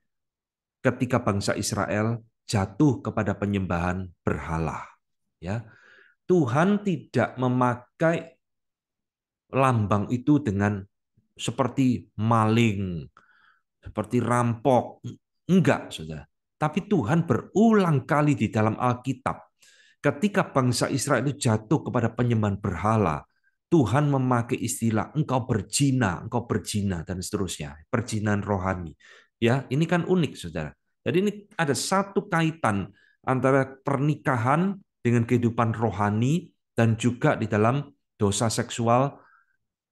ketika bangsa Israel jatuh kepada penyembahan berhala. Ya, Tuhan tidak memakai lambang itu dengan seperti maling, seperti rampok. Enggak, saudara. Tapi Tuhan berulang kali di dalam Alkitab, ketika bangsa Israel itu jatuh kepada penyembahan berhala, Tuhan memakai istilah engkau berzina dan seterusnya, perzinahan rohani. Ya, ini kan unik, Saudara. Jadi ini ada satu kaitan antara pernikahan dengan kehidupan rohani dan juga di dalam dosa seksual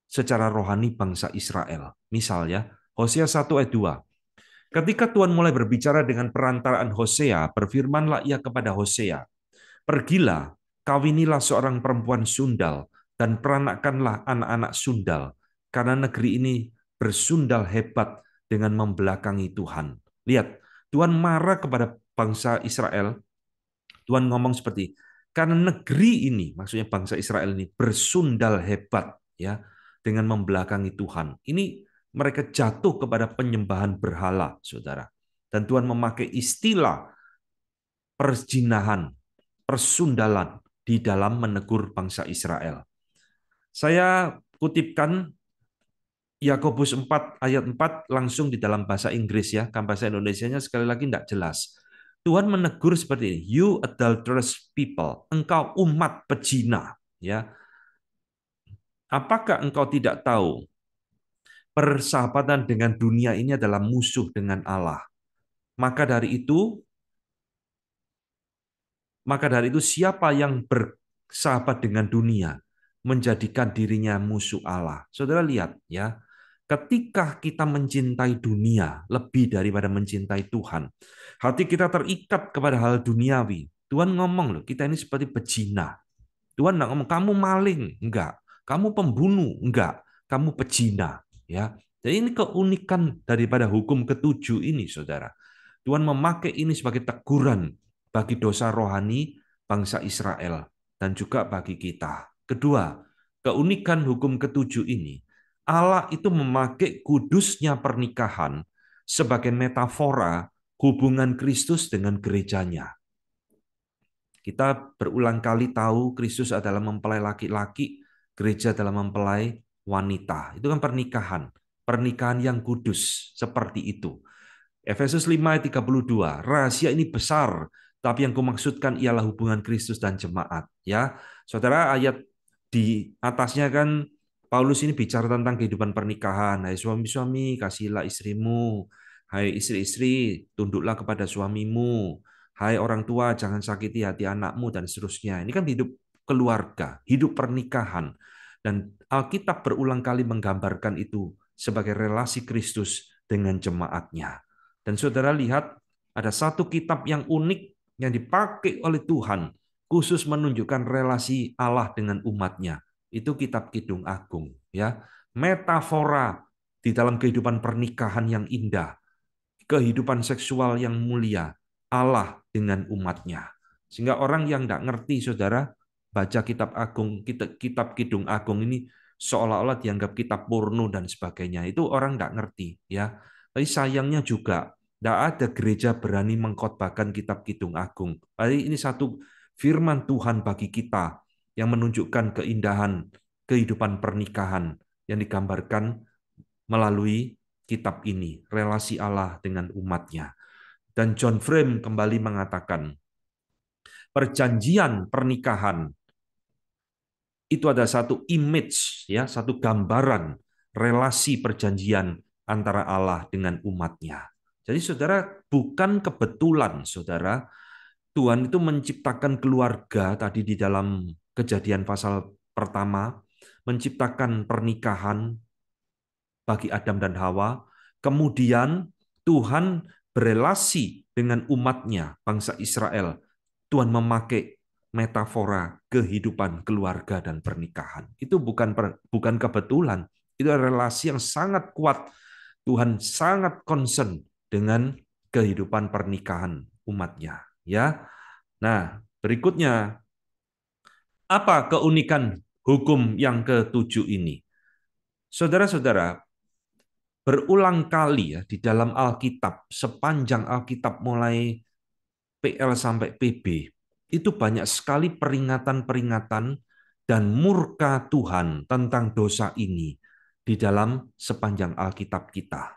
secara rohani bangsa Israel. Misalnya, Hosea 1 ayat 2. Ketika Tuhan mulai berbicara dengan perantaraan Hosea, berfirmanlah ia kepada Hosea, pergilah, kawinilah seorang perempuan sundal, dan peranakanlah anak-anak sundal, karena negeri ini bersundal hebat dengan membelakangi Tuhan. Lihat, Tuhan marah kepada bangsa Israel. Tuhan ngomong seperti, karena negeri ini, maksudnya bangsa Israel ini, bersundal hebat ya dengan membelakangi Tuhan. Ini mereka jatuh kepada penyembahan berhala, saudara. Dan Tuhan memakai istilah perzinahan, persundalan di dalam menegur bangsa Israel. Saya kutipkan Yakobus 4 ayat 4 langsung di dalam bahasa Inggris ya, kan bahasa Indonesianya sekali lagi tidak jelas. Tuhan menegur seperti ini, you adulterous people, engkau umat pezina, ya. Apakah engkau tidak tahu persahabatan dengan dunia ini adalah musuh dengan Allah? Maka dari itu siapa yang bersahabat dengan dunia menjadikan dirinya musuh Allah. Saudara lihat ya, ketika kita mencintai dunia lebih daripada mencintai Tuhan, hati kita terikat kepada hal duniawi. Tuhan ngomong loh, kita ini seperti pezina. Tuhan nggak ngomong kamu maling, enggak. Kamu pembunuh, enggak. Kamu pezina, ya. Jadi ini keunikan daripada hukum ketujuh ini, saudara. Tuhan memakai ini sebagai teguran bagi dosa rohani bangsa Israel dan juga bagi kita. Kedua, keunikan hukum ketujuh ini, Allah itu memakai kudusnya pernikahan sebagai metafora hubungan Kristus dengan gerejanya. Kita berulang kali tahu Kristus adalah mempelai laki-laki, gereja adalah mempelai wanita. Itu kan pernikahan. Pernikahan yang kudus seperti itu. Efesus 5 ayat 32. Rahasia ini besar, tapi yang kumaksudkan ialah hubungan Kristus dan jemaat. Ya, saudara, ayat di atasnya kan Paulus ini bicara tentang kehidupan pernikahan. Hai suami-suami, kasihilah istrimu. Hai istri-istri, tunduklah kepada suamimu. Hai orang tua, jangan sakiti hati anakmu, dan seterusnya. Ini kan hidup keluarga, hidup pernikahan. Dan Alkitab berulang kali menggambarkan itu sebagai relasi Kristus dengan jemaatnya. Dan saudara lihat, ada satu kitab yang unik yang dipakai oleh Tuhan, khusus menunjukkan relasi Allah dengan umatnya. Itu kitab Kidung Agung. Ya, metafora di dalam kehidupan pernikahan yang indah, kehidupan seksual yang mulia, Allah dengan umatnya. Sehingga orang yang tidak ngerti, saudara, baca kitab agung, kitab Kidung Agung ini seolah-olah dianggap kitab porno dan sebagainya. Itu orang tidak ngerti, ya. Tapi sayangnya juga tidak ada gereja berani mengkhotbahkan kitab Kidung Agung. Jadi ini satu firman Tuhan bagi kita yang menunjukkan keindahan kehidupan pernikahan yang digambarkan melalui kitab ini, relasi Allah dengan umatnya. Dan John Frame kembali mengatakan, perjanjian pernikahan itu ada satu image, ya, satu gambaran relasi perjanjian antara Allah dengan umatnya. Jadi saudara, bukan kebetulan saudara, Tuhan itu menciptakan keluarga tadi di dalam Kejadian pasal pertama, menciptakan pernikahan bagi Adam dan Hawa. Kemudian Tuhan berelasi dengan umatnya, bangsa Israel. Tuhan memakai metafora kehidupan keluarga dan pernikahan. Itu bukan kebetulan. Itu relasi yang sangat kuat. Tuhan sangat concern dengan kehidupan pernikahan umatnya. Ya, nah berikutnya, apa keunikan hukum yang ketujuh ini? Saudara-saudara, berulang kali ya di dalam Alkitab, sepanjang Alkitab mulai PL sampai PB, itu banyak sekali peringatan-peringatan dan murka Tuhan tentang dosa ini di dalam sepanjang Alkitab kita.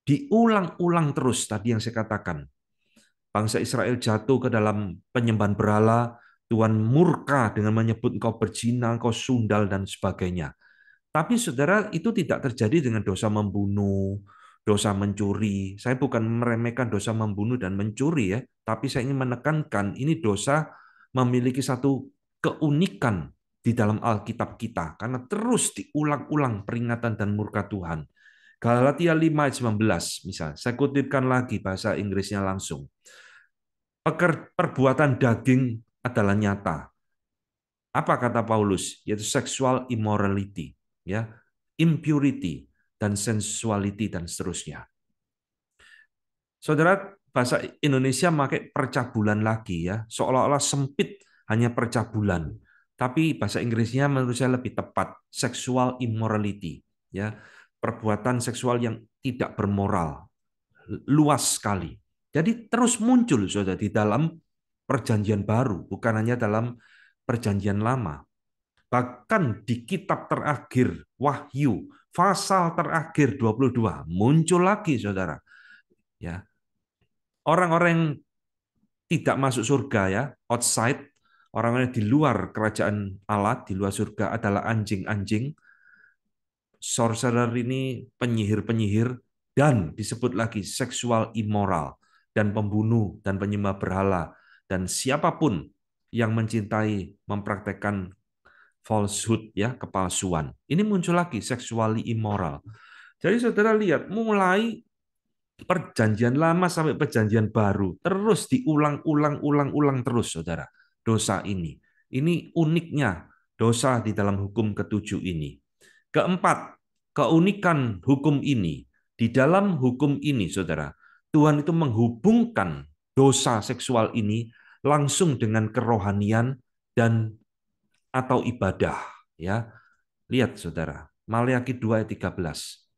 Diulang-ulang terus tadi yang saya katakan. Bangsa Israel jatuh ke dalam penyembahan berhala, Tuhan murka dengan menyebut engkau berzina, engkau sundal, dan sebagainya. Tapi saudara, itu tidak terjadi dengan dosa membunuh, dosa mencuri. Saya bukan meremehkan dosa membunuh dan mencuri ya, tapi saya ingin menekankan ini dosa memiliki satu keunikan di dalam Alkitab kita karena terus diulang-ulang peringatan dan murka Tuhan. Galatia 5 ayat 19 misal, saya kutipkan lagi bahasa Inggrisnya langsung. Perbuatan daging adalah nyata. Apa kata Paulus? Yaitu sexual immorality, ya, impurity dan sensuality dan seterusnya. Saudara, bahasa Indonesia pakai percabulan lagi ya, seolah-olah sempit hanya percabulan. Tapi bahasa Inggrisnya menurut saya lebih tepat, sexual immorality, ya, perbuatan seksual yang tidak bermoral, luas sekali. Jadi terus muncul saudara di dalam perjanjian baru, bukan hanya dalam perjanjian lama. Bahkan di kitab terakhir Wahyu, pasal terakhir 22 muncul lagi saudara. Ya, orang-orang yang tidak masuk surga ya, outside, orang-orang di luar kerajaan Allah, di luar surga adalah anjing-anjing, sorcerer ini penyihir-penyihir, dan disebut lagi seksual immoral, dan pembunuh, dan penyembah berhala, dan siapapun yang mencintai, mempraktekkan falsehood, ya, kepalsuan. Ini muncul lagi, sexually immoral. Jadi saudara lihat, mulai perjanjian lama sampai perjanjian baru terus diulang-ulang terus saudara dosa ini. Ini uniknya dosa di dalam hukum ketujuh ini. Keempat, keunikan hukum ini. Di dalam hukum ini saudara, Tuhan itu menghubungkan dosa seksual ini langsung dengan kerohanian dan atau ibadah, ya. Lihat saudara, Maleakhi 2 ayat 13.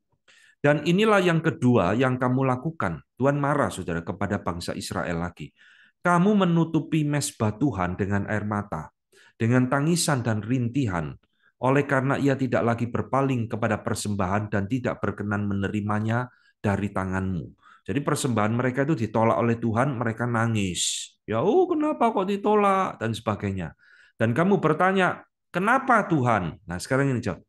Dan inilah yang kedua yang kamu lakukan. Tuhan marah, saudara, kepada bangsa Israel lagi. Kamu menutupi mezbah Tuhan dengan air mata, dengan tangisan dan rintihan, oleh karena ia tidak lagi berpaling kepada persembahan dan tidak berkenan menerimanya dari tanganmu. Jadi persembahan mereka itu ditolak oleh Tuhan, mereka nangis. Ya, oh kenapa kok ditolak? Dan sebagainya. Dan kamu bertanya, kenapa Tuhan? Nah sekarang ini jawab,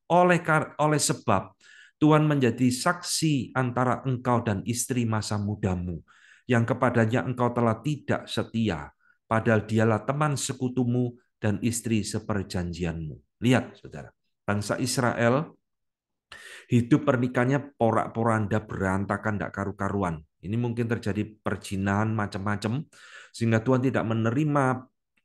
oleh sebab Tuhan menjadi saksi antara engkau dan istri masa mudamu, yang kepadanya engkau telah tidak setia, padahal dialah teman sekutumu dan istri seperjanjianmu. Lihat, saudara, bangsa Israel hidup pernikahannya porak-poranda, berantakan, tidak karu-karuan. Ini mungkin terjadi perzinahan macam-macam, sehingga Tuhan tidak menerima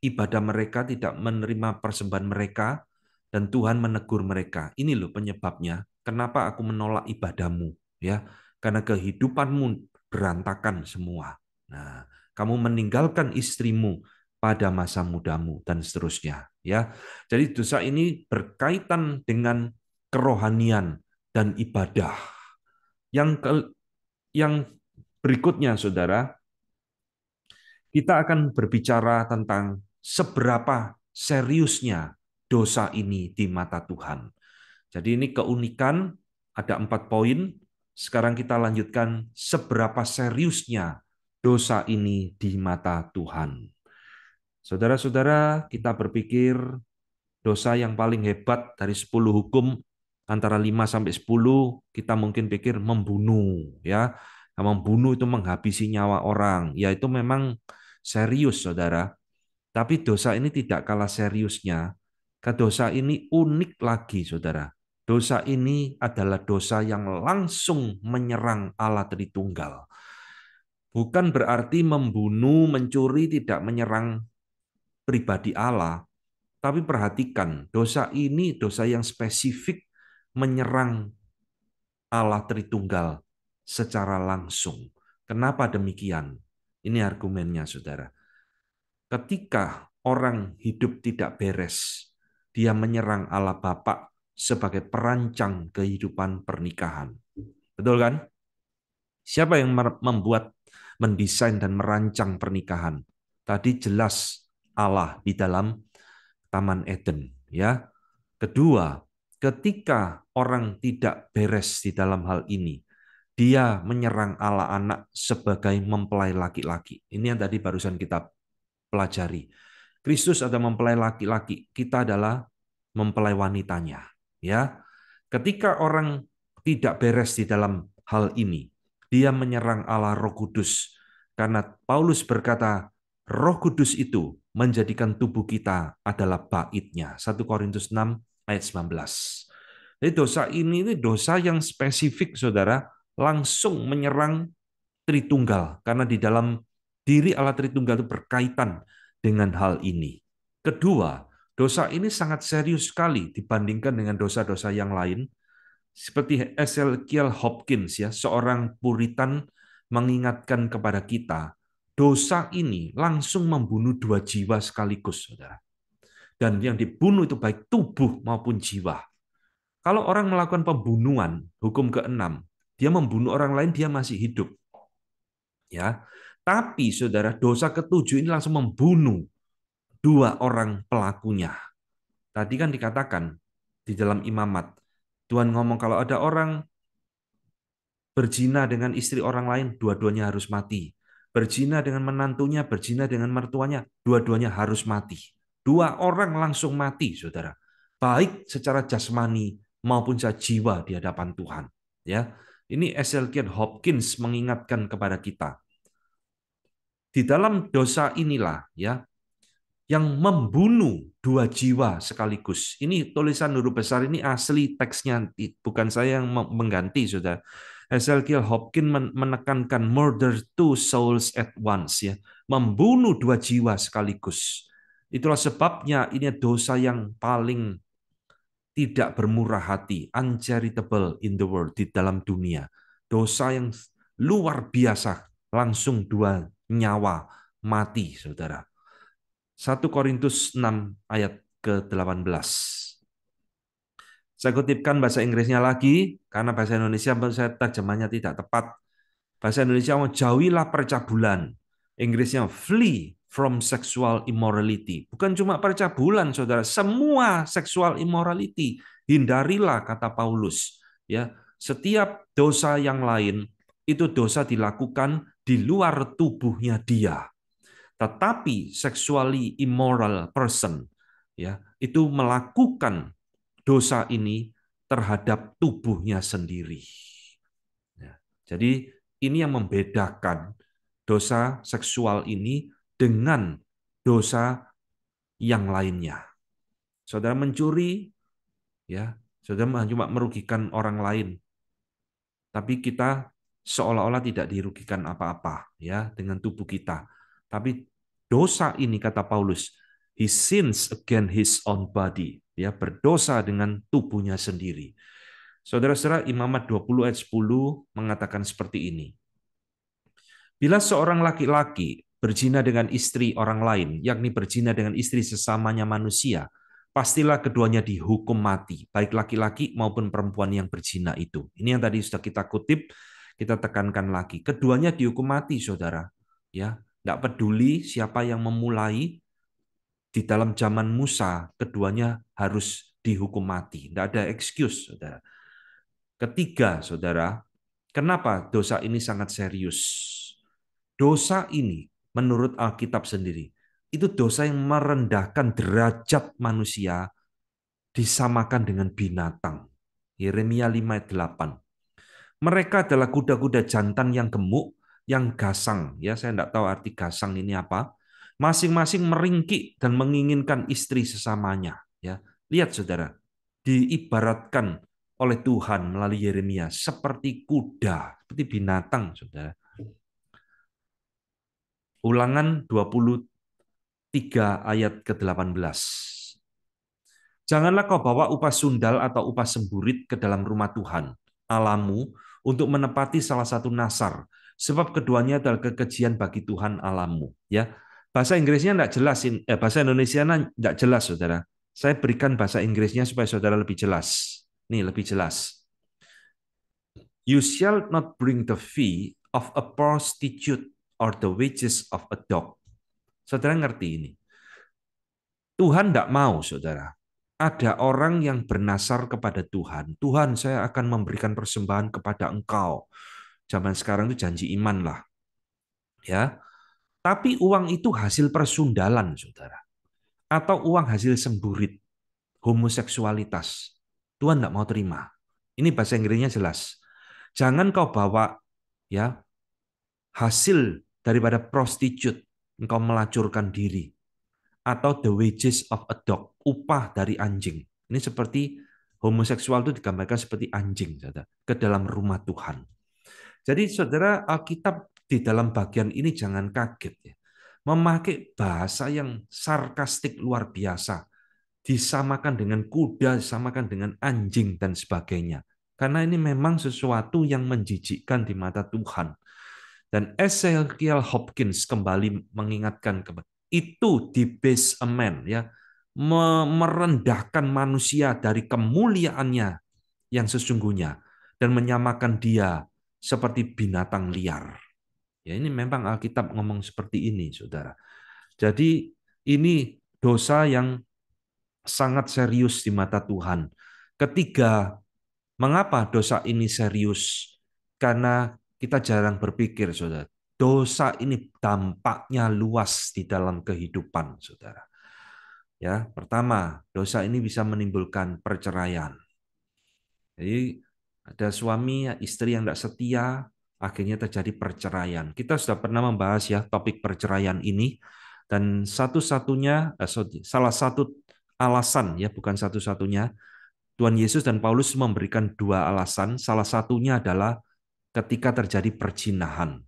ibadah mereka, tidak menerima persembahan mereka, dan Tuhan menegur mereka. Ini loh penyebabnya. Kenapa aku menolak ibadahmu? Ya, karena kehidupanmu berantakan semua. Nah, kamu meninggalkan istrimu pada masa mudamu dan seterusnya. Ya, jadi dosa ini berkaitan dengan kerohanian dan ibadah. Yang berikutnya, saudara, kita akan berbicara tentang seberapa seriusnya dosa ini di mata Tuhan. Jadi ini keunikan, ada 4 poin. Sekarang kita lanjutkan seberapa seriusnya dosa ini di mata Tuhan. Saudara-saudara, kita berpikir dosa yang paling hebat dari 10 hukum antara 5 sampai 10 kita mungkin pikir membunuh ya. Membunuh itu menghabisi nyawa orang. Ya itu memang serius Saudara. Tapi dosa ini tidak kalah seriusnya. Dosa ini unik lagi Saudara. Dosa ini adalah dosa yang langsung menyerang Allah Tritunggal. Bukan berarti membunuh, mencuri tidak menyerang pribadi Allah, tapi perhatikan, dosa ini dosa yang spesifik menyerang Allah Tritunggal secara langsung. Kenapa demikian? Ini argumennya, saudara. Ketika orang hidup tidak beres, dia menyerang Allah Bapa sebagai perancang kehidupan pernikahan. Betul kan? Siapa yang membuat, mendesain dan merancang pernikahan? Tadi jelas Allah di dalam Taman Eden, ya. Kedua, ketika orang tidak beres di dalam hal ini, dia menyerang Allah anak sebagai mempelai laki-laki. Ini yang tadi barusan kita pelajari. Kristus adalah mempelai laki-laki, kita adalah mempelai wanitanya. Ya, ketika orang tidak beres di dalam hal ini, dia menyerang Allah Roh Kudus. Karena Paulus berkata, Roh Kudus itu menjadikan tubuh kita adalah baitnya. 1 Korintus 6 ayat 19. Jadi dosa ini dosa yang spesifik, saudara, langsung menyerang Tritunggal. Karena di dalam diri Allah Tritunggal itu berkaitan dengan hal ini. Kedua, dosa ini sangat serius sekali dibandingkan dengan dosa-dosa yang lain. Seperti Ezekiel Hopkins, ya, seorang Puritan mengingatkan kepada kita, dosa ini langsung membunuh dua jiwa sekaligus, saudara. Dan yang dibunuh itu baik tubuh maupun jiwa. Kalau orang melakukan pembunuhan, hukum keenam, dia membunuh orang lain, dia masih hidup. Ya, tapi saudara, dosa ketujuh ini langsung membunuh dua orang pelakunya. Tadi kan dikatakan di dalam imamat, Tuhan ngomong kalau ada orang berzina dengan istri orang lain, dua-duanya harus mati. Berzina dengan menantunya, berzina dengan mertuanya, dua-duanya harus mati. Dua orang langsung mati, saudara. Baik secara jasmani maupun secara jiwa di hadapan Tuhan. Ya, ini Ezekiel Hopkins mengingatkan kepada kita. Di dalam dosa inilah, ya, yang membunuh dua jiwa sekaligus. Ini tulisan huruf besar ini asli teksnya, bukan saya yang mengganti, saudara. Ezekiel Hopkins menekankan murder two souls at once, ya, membunuh dua jiwa sekaligus. Itulah sebabnya ini dosa yang paling tidak bermurah hati, uncharitable in the world, di dalam dunia. Dosa yang luar biasa, langsung dua nyawa mati, saudara. 1 Korintus 6 ayat ke-18. Saya kutipkan bahasa Inggrisnya lagi, karena bahasa Indonesia saya terjemahnya tidak tepat. Bahasa Indonesia mau jauhilah percabulan. Inggrisnya flee from sexual immorality. Bukan cuma percabulan, saudara. Semua sexual immorality. Hindarilah, kata Paulus. Ya, setiap dosa yang lain, itu dosa dilakukan di luar tubuhnya dia. Tetapi sexually immoral person, ya, itu melakukan dosa ini terhadap tubuhnya sendiri. Ya, jadi ini yang membedakan dosa seksual ini dengan dosa yang lainnya. Saudara mencuri, ya, saudara cuma merugikan orang lain, tapi kita seolah-olah tidak dirugikan apa-apa, ya, dengan tubuh kita. Tapi dosa ini, kata Paulus, he sins against his own body, ya, berdosa dengan tubuhnya sendiri. Saudara-saudara, Imamat 20 ayat 10 mengatakan seperti ini. Bila seorang laki-laki berzina dengan istri orang lain, yakni berzina dengan istri sesamanya manusia, pastilah keduanya dihukum mati, baik laki-laki maupun perempuan yang berzina itu. Ini yang tadi sudah kita kutip, kita tekankan lagi. Keduanya dihukum mati, saudara. Ya, tidak peduli siapa yang memulai, di dalam zaman Musa, keduanya harus dihukum mati. Tidak ada excuse, saudara. Ketiga, saudara, kenapa dosa ini sangat serius? Dosa ini, menurut Alkitab sendiri, itu dosa yang merendahkan derajat manusia, disamakan dengan binatang. Yeremia 5 ayat 8. Mereka adalah kuda-kuda jantan yang gemuk, yang gasang. Ya, saya tidak tahu arti gasang ini apa. Masing-masing meringkik dan menginginkan istri sesamanya. Ya, lihat saudara, diibaratkan oleh Tuhan melalui Yeremia seperti kuda, seperti binatang, saudara. Ulangan 23 ayat ke-18. Janganlah kau bawa upah sundal atau upah semburit ke dalam rumah Tuhan, Allahmu, untuk menepati salah satu nasar, sebab keduanya adalah kekejian bagi Tuhan Allahmu. Ya, bahasa Inggrisnya tidak jelas, bahasa Indonesia tidak jelas, saudara. Saya berikan bahasa Inggrisnya supaya saudara lebih jelas. Nih, lebih jelas. You shall not bring the fee of a prostitute or the wages of a dog. Saudara ngerti ini? Tuhan tidak mau, saudara. Ada orang yang bernasar kepada Tuhan. Tuhan, saya akan memberikan persembahan kepada Engkau. Zaman sekarang itu janji iman lah. Ya. Tapi uang itu hasil persundalan, saudara. atau uang hasil semburit, homoseksualitas. Tuhan tidak mau terima. Ini bahasa Inggrisnya jelas. Jangan kau bawa ya hasil daripada prostitute, engkau melacurkan diri, atau the wages of a dog, upah dari anjing. Ini seperti homoseksual itu digambarkan seperti anjing, saudara, ke dalam rumah Tuhan. Jadi saudara, Alkitab di dalam bagian ini jangan kaget ya. Memakai bahasa yang sarkastik luar biasa. Disamakan dengan kuda, disamakan dengan anjing dan sebagainya. Karena ini memang sesuatu yang menjijikkan di mata Tuhan. Dan Ezekiel Hopkins kembali mengingatkan itu debase a man, ya, merendahkan manusia dari kemuliaannya yang sesungguhnya dan menyamakan dia seperti binatang liar. Ya, ini memang Alkitab ngomong seperti ini, saudara. Jadi ini dosa yang sangat serius di mata Tuhan. Ketiga, mengapa dosa ini serius? Karena kita jarang berpikir, saudara. Dosa ini dampaknya luas di dalam kehidupan, saudara. Ya, pertama, dosa ini bisa menimbulkan perceraian. Jadi ada suami, istri yang tidak setia, akhirnya terjadi perceraian. Kita sudah pernah membahas ya topik perceraian ini, dan salah satu alasan ya, bukan satu-satunya, Tuhan Yesus dan Paulus memberikan dua alasan. Salah satunya adalah ketika terjadi perzinahan.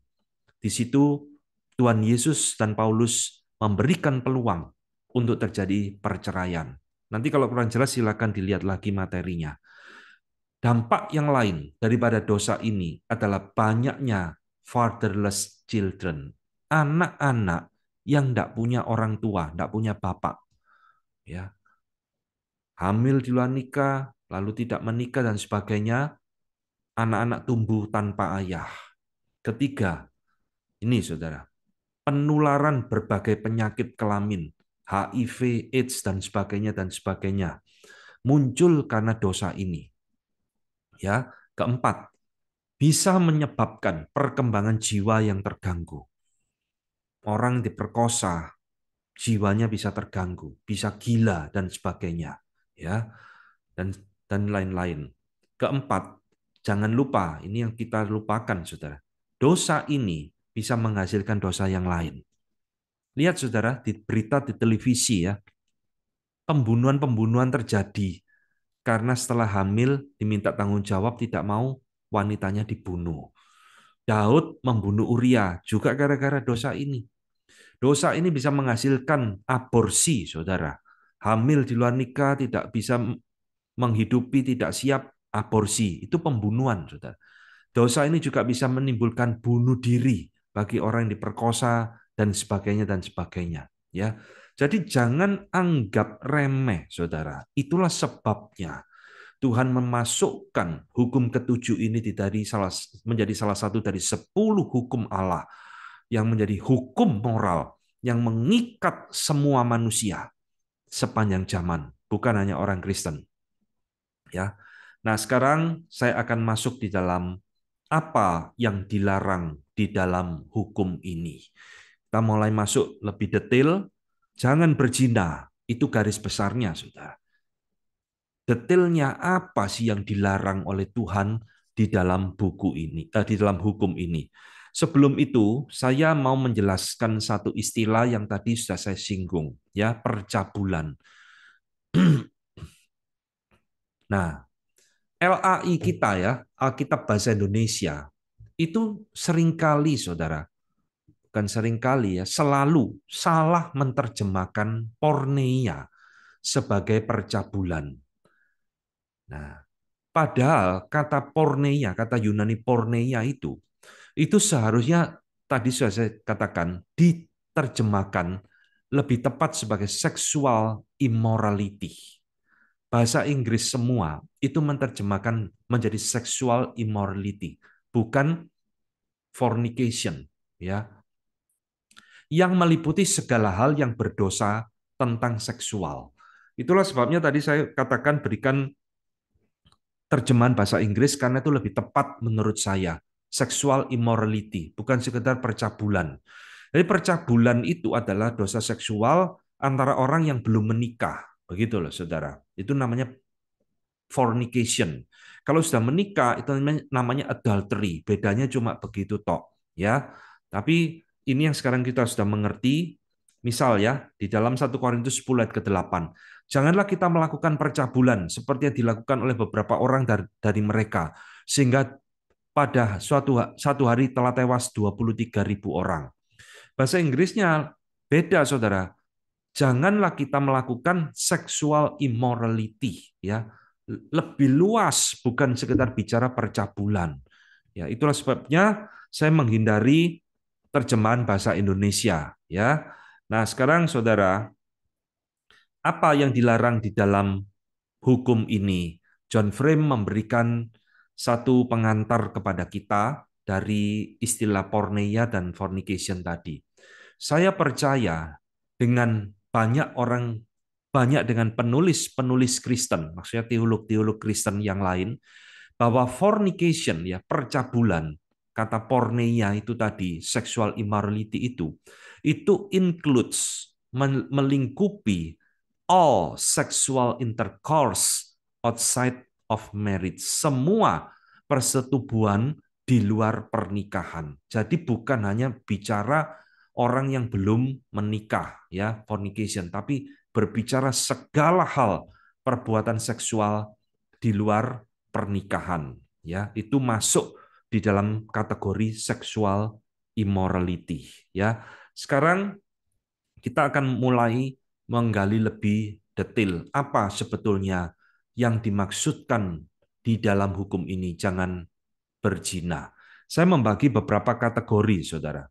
Di situ Tuhan Yesus dan Paulus memberikan peluang untuk terjadi perceraian. Nanti kalau kurang jelas silakan dilihat lagi materinya. Dampak yang lain daripada dosa ini adalah banyaknya fatherless children, anak-anak yang tidak punya orang tua, tidak punya bapak, ya, hamil di luar nikah, lalu tidak menikah dan sebagainya, anak-anak tumbuh tanpa ayah. Ketiga, ini saudara, penularan berbagai penyakit kelamin, HIV, AIDS dan sebagainya muncul karena dosa ini. Ya, keempat, bisa menyebabkan perkembangan jiwa yang terganggu. Orang diperkosa, jiwanya bisa terganggu, bisa gila dan sebagainya, ya. Dan lain-lain. Keempat, jangan lupa, ini yang kita lupakan, Saudara. Dosa ini bisa menghasilkan dosa yang lain. Lihat Saudara, di berita di televisi ya, pembunuhan-pembunuhan terjadi karena setelah hamil diminta tanggung jawab, tidak mau, wanitanya dibunuh. Daud membunuh Uria juga gara-gara dosa ini. Dosa ini bisa menghasilkan aborsi, saudara. Hamil di luar nikah, tidak bisa menghidupi, tidak siap, aborsi. Itu pembunuhan, saudara. Dosa ini juga bisa menimbulkan bunuh diri bagi orang yang diperkosa dan sebagainya dan sebagainya. Ya, jadi jangan anggap remeh, saudara. Itulah sebabnya Tuhan memasukkan hukum ketujuh ini menjadi salah satu dari 10 hukum Allah yang menjadi hukum moral yang mengikat semua manusia sepanjang zaman, bukan hanya orang Kristen. Ya. Nah, sekarang saya akan masuk di dalam apa yang dilarang di dalam hukum ini. Kita mulai masuk lebih detail. Jangan berzina, itu garis besarnya, Saudara. Detailnya apa sih yang dilarang oleh Tuhan di dalam buku ini, di dalam hukum ini. Sebelum itu, saya mau menjelaskan satu istilah yang tadi sudah saya singgung, ya, percabulan. Nah, LAI kita ya, Alkitab Bahasa Indonesia, itu seringkali, saudara, bukan seringkali ya, selalu salah menerjemahkan porneia sebagai percabulan. Nah, padahal kata porneia, kata Yunani porneia itu seharusnya tadi sudah saya katakan diterjemahkan lebih tepat sebagai sexual immorality. Bahasa Inggris semua itu menerjemahkan menjadi sexual immorality, bukan fornication, ya. Yang meliputi segala hal yang berdosa tentang seksual. Itulah sebabnya tadi saya katakan berikan terjemahan bahasa Inggris karena itu lebih tepat menurut saya. Sexual immorality, bukan sekedar percabulan. Jadi percabulan itu adalah dosa seksual antara orang yang belum menikah. Begitu loh, saudara. Itu namanya fornication. Kalau sudah menikah itu namanya adultery. Bedanya cuma begitu tok, ya. Tapi ini yang sekarang kita sudah mengerti. Misal ya, di dalam 1 Korintus 10 ayat ke-8. Janganlah kita melakukan percabulan seperti yang dilakukan oleh beberapa orang dari mereka, sehingga pada satu hari telah tewas 23.000 orang. Bahasa Inggrisnya beda, saudara. Janganlah kita melakukan sexual immorality, ya, lebih luas, bukan sekedar bicara percabulan. Ya, itulah sebabnya saya menghindari terjemahan bahasa Indonesia, ya. Nah, sekarang saudara, apa yang dilarang di dalam hukum ini? John Frame memberikan satu pengantar kepada kita dari istilah porneia dan fornication tadi. Saya percaya dengan banyak dengan penulis-penulis Kristen, maksudnya teolog-teolog Kristen yang lain, bahwa fornication, ya, percabulan, kata porneia itu tadi, sexual immorality itu includes, melingkupi all sexual intercourse outside of marriage, semua persetubuhan di luar pernikahan. Jadi bukan hanya bicara orang yang belum menikah, ya, fornication, tapi berbicara segala hal perbuatan seksual di luar pernikahan, ya, itu masuk di dalam kategori sexual immorality, ya. Sekarang kita akan mulai menggali lebih detail apa sebetulnya yang dimaksudkan di dalam hukum ini, jangan berzina. Saya membagi beberapa kategori, saudara.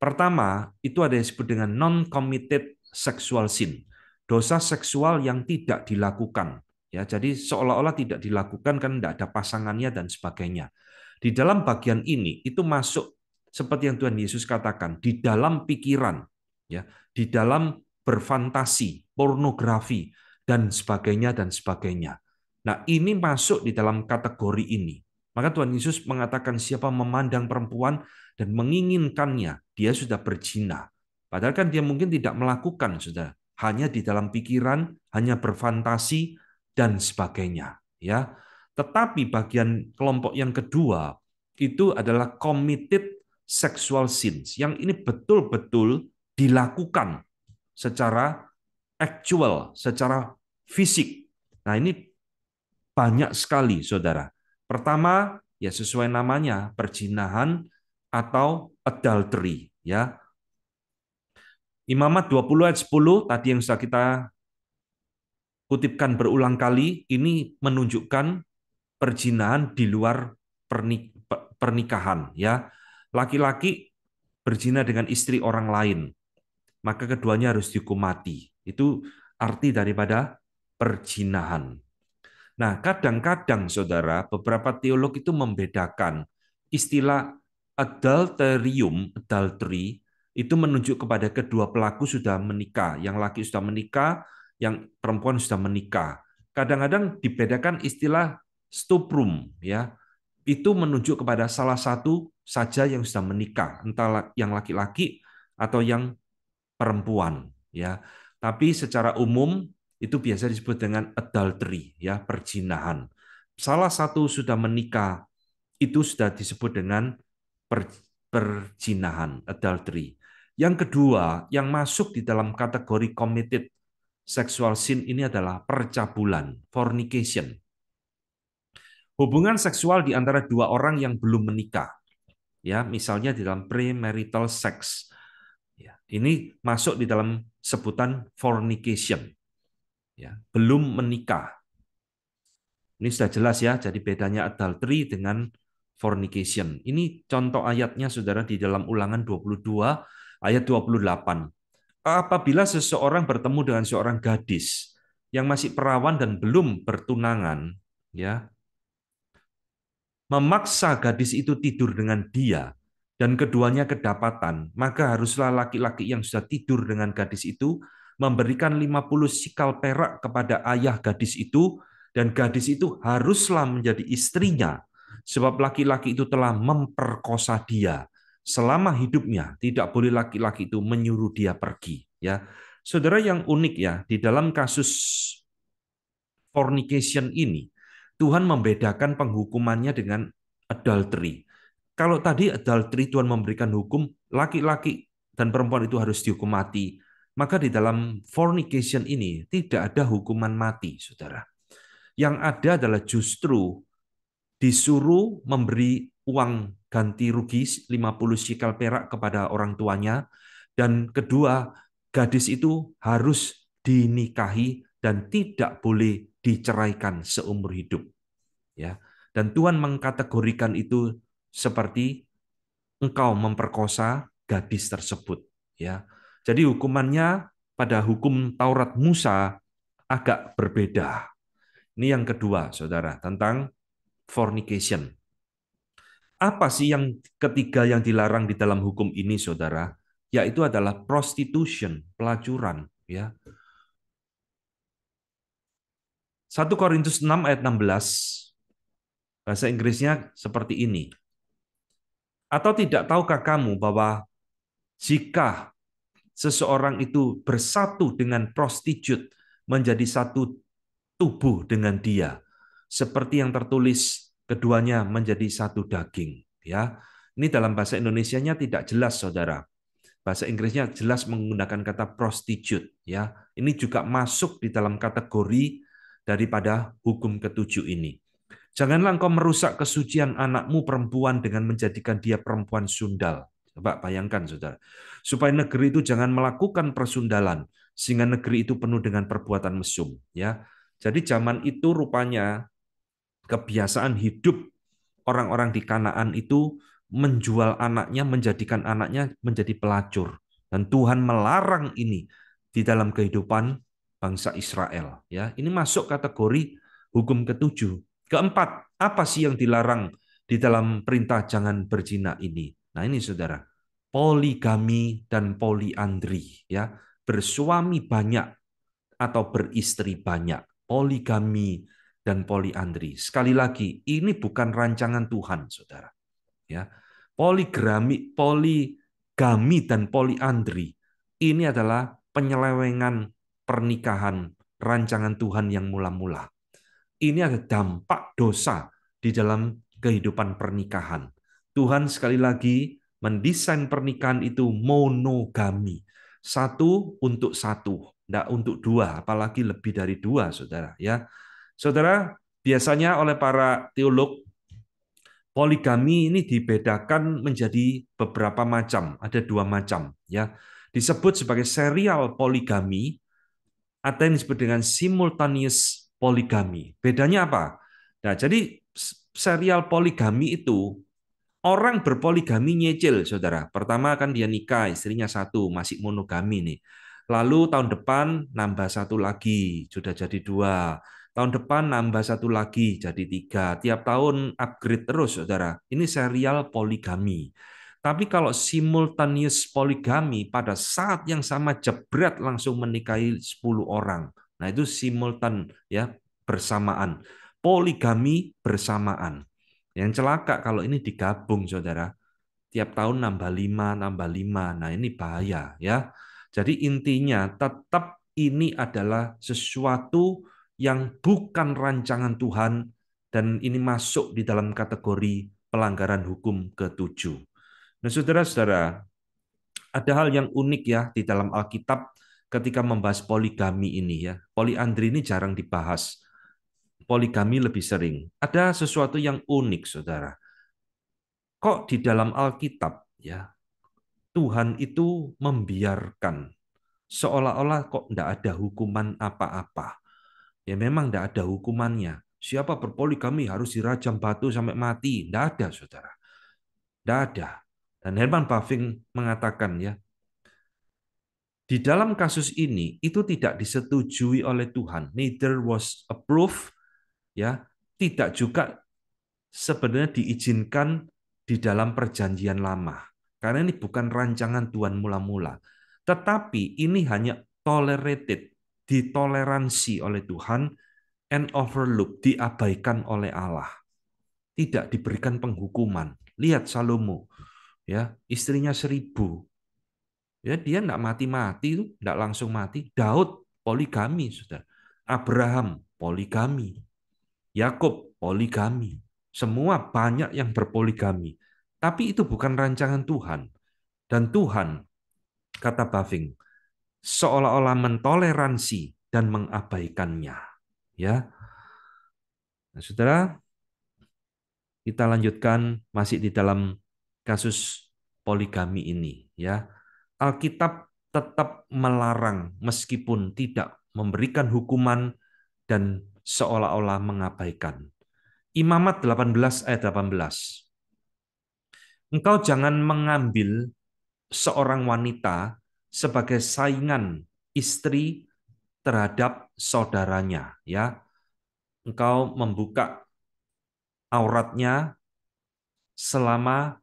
Pertama, itu ada yang disebut dengan non-committed sexual sin, dosa seksual yang tidak dilakukan. Ya, jadi seolah-olah tidak dilakukan kan tidak ada pasangannya dan sebagainya. Di dalam bagian ini itu masuk seperti yang Tuhan Yesus katakan, di dalam pikiran, ya, di dalam berfantasi, pornografi dan sebagainya dan sebagainya. Nah, ini masuk di dalam kategori ini. Maka Tuhan Yesus mengatakan siapa memandang perempuan dan menginginkannya, dia sudah berzina. Padahal kan dia mungkin tidak melakukan, sudah hanya di dalam pikiran, hanya berfantasi dan sebagainya, ya. Tetapi bagian kelompok yang kedua itu adalah committed sexual sins, yang ini betul-betul dilakukan secara actual, secara fisik. Nah, ini banyak sekali, saudara. Pertama, ya sesuai namanya, perzinahan atau adultery, ya. Imamat 20 ayat 10 tadi yang sudah kita kutipkan berulang kali, ini menunjukkan perzinahan di luar pernikahan, ya. Laki-laki berzina dengan istri orang lain, maka keduanya harus dihukum mati. Itu arti daripada perzinahan. Nah, kadang-kadang, saudara, beberapa teolog itu membedakan istilah adulterium, adultery, itu menunjuk kepada kedua pelaku sudah menikah. Yang laki sudah menikah, yang perempuan sudah menikah. Kadang-kadang dibedakan istilah stuprum, ya. Itu menunjuk kepada salah satu saja yang sudah menikah, entah yang laki-laki atau yang perempuan, ya. Tapi secara umum itu biasa disebut dengan adultery, ya, perzinahan. Salah satu sudah menikah itu sudah disebut dengan perzinahan, adultery. Yang kedua, yang masuk di dalam kategori committed sexual sin ini adalah percabulan, fornication. Hubungan seksual di antara dua orang yang belum menikah, ya, misalnya di dalam premarital sex. Ya, ini masuk di dalam sebutan fornication. Ya, belum menikah. Ini sudah jelas ya, jadi bedanya adultery dengan fornication. Ini contoh ayatnya, saudara, di dalam Ulangan 22 ayat 28. Apabila seseorang bertemu dengan seorang gadis yang masih perawan dan belum bertunangan, ya, memaksa gadis itu tidur dengan dia, dan keduanya kedapatan, maka haruslah laki-laki yang sudah tidur dengan gadis itu memberikan 50 sikal perak kepada ayah gadis itu, dan gadis itu haruslah menjadi istrinya, sebab laki-laki itu telah memperkosa dia. Selama hidupnya tidak boleh laki-laki itu menyuruh dia pergi. Ya, Saudara, yang unik ya, di dalam kasus fornication ini, Tuhan membedakan penghukumannya dengan adultery. Kalau tadi adultery Tuhan memberikan hukum, laki-laki dan perempuan itu harus dihukum mati. Maka di dalam fornication ini tidak ada hukuman mati, saudara. Yang ada adalah justru disuruh memberi uang ganti rugi 50 shekel perak kepada orang tuanya, dan kedua, gadis itu harus dinikahi dan tidak boleh diceraikan seumur hidup, ya. Dan Tuhan mengkategorikan itu seperti engkau memperkosa gadis tersebut, ya. Jadi hukumannya pada hukum Taurat Musa agak berbeda. Ini yang kedua, saudara, tentang fornication. Apa sih yang ketiga yang dilarang di dalam hukum ini, saudara? Yaitu adalah prostitution, pelacuran. Ya, 1 Korintus 6 ayat 16, bahasa Inggrisnya seperti ini. Atau tidak tahukah kamu bahwa jika seseorang itu bersatu dengan prostitut, menjadi satu tubuh dengan dia, seperti yang tertulis, keduanya menjadi satu daging. Ya, ini dalam bahasa Indonesianya tidak jelas, saudara. Bahasa Inggrisnya jelas menggunakan kata prostitute. Ya, ini juga masuk di dalam kategori daripada hukum ketujuh ini. Janganlah engkau merusak kesucian anakmu perempuan dengan menjadikan dia perempuan sundal. Coba bayangkan, saudara. Supaya negeri itu jangan melakukan persundalan, sehingga negeri itu penuh dengan perbuatan mesum. Ya, jadi zaman itu rupanya kebiasaan hidup orang-orang di Kanaan itu menjual anaknya, menjadikan anaknya menjadi pelacur. Dan Tuhan melarang ini di dalam kehidupan bangsa Israel. Ya, ini masuk kategori hukum ketujuh. Keempat, apa sih yang dilarang di dalam perintah jangan berzina ini? Nah, ini saudara, poligami dan poliandri, ya, bersuami banyak atau beristri banyak, poligami dan poliandri. Sekali lagi, ini bukan rancangan Tuhan, saudara. Ya, poligami dan poliandri ini adalah penyelewengan pernikahan rancangan Tuhan yang mula-mula. Ini ada dampak dosa di dalam kehidupan pernikahan. Tuhan sekali lagi mendesain pernikahan itu monogami. Satu untuk satu, tidak untuk dua, apalagi lebih dari dua, saudara. Ya, saudara, biasanya oleh para teolog, poligami ini dibedakan menjadi beberapa macam, ada dua macam. Ya, disebut sebagai serial poligami, atau yang disebut dengan simultaneous poligami. Bedanya apa? Nah, jadi serial poligami itu orang berpoligami nyicil, saudara. Pertama kan dia nikah, istrinya satu, masih monogami nih. Lalu tahun depan nambah satu lagi, sudah jadi dua. Tahun depan nambah satu lagi, jadi tiga. Tiap tahun upgrade terus, saudara. Ini serial poligami. Tapi kalau simultaneous poligami, pada saat yang sama jebret langsung menikahi 10 orang. Nah, itu simultan, ya, bersamaan. Poligami bersamaan. Yang celaka kalau ini digabung, saudara. Tiap tahun nambah 5, nambah 5. Nah, ini bahaya, ya. Jadi intinya tetap ini adalah sesuatu yang bukan rancangan Tuhan, dan ini masuk di dalam kategori pelanggaran hukum ketujuh. Nah, saudara-saudara, ada hal yang unik ya di dalam Alkitab ketika membahas poligami ini, ya. Poliandri ini jarang dibahas. Poligami lebih sering. Ada sesuatu yang unik, saudara. Kok di dalam Alkitab, ya, Tuhan itu membiarkan seolah-olah kok tidak ada hukuman apa-apa. Ya memang tidak ada hukumannya. Siapa berpoligami harus dirajam batu sampai mati. Tidak ada, saudara. Tidak ada. Dan Herman Bavinck mengatakan, ya, di dalam kasus ini itu tidak disetujui oleh Tuhan. Neither was approved, ya, tidak juga sebenarnya diizinkan di dalam perjanjian lama. Karena ini bukan rancangan Tuhan mula-mula. Tetapi ini hanya tolerated, ditoleransi oleh Tuhan, and overlooked, diabaikan oleh Allah. Tidak diberikan penghukuman. Lihat Salomo, ya, istrinya 1000. Ya, dia enggak mati-mati itu, enggak langsung mati. Daud poligami, Saudara. Abraham poligami. Yakub poligami. Semua banyak yang berpoligami. Tapi itu bukan rancangan Tuhan. Dan Tuhan, kata Bavinck, seolah-olah mentoleransi dan mengabaikannya. Ya, nah, Saudara, kita lanjutkan masih di dalam kasus poligami ini. Ya, Alkitab tetap melarang meskipun tidak memberikan hukuman dan seolah-olah mengabaikan. Imamat 18 ayat 18. Engkau jangan mengambil seorang wanita sebagai saingan istri terhadap saudaranya, ya. Engkau membuka auratnya selama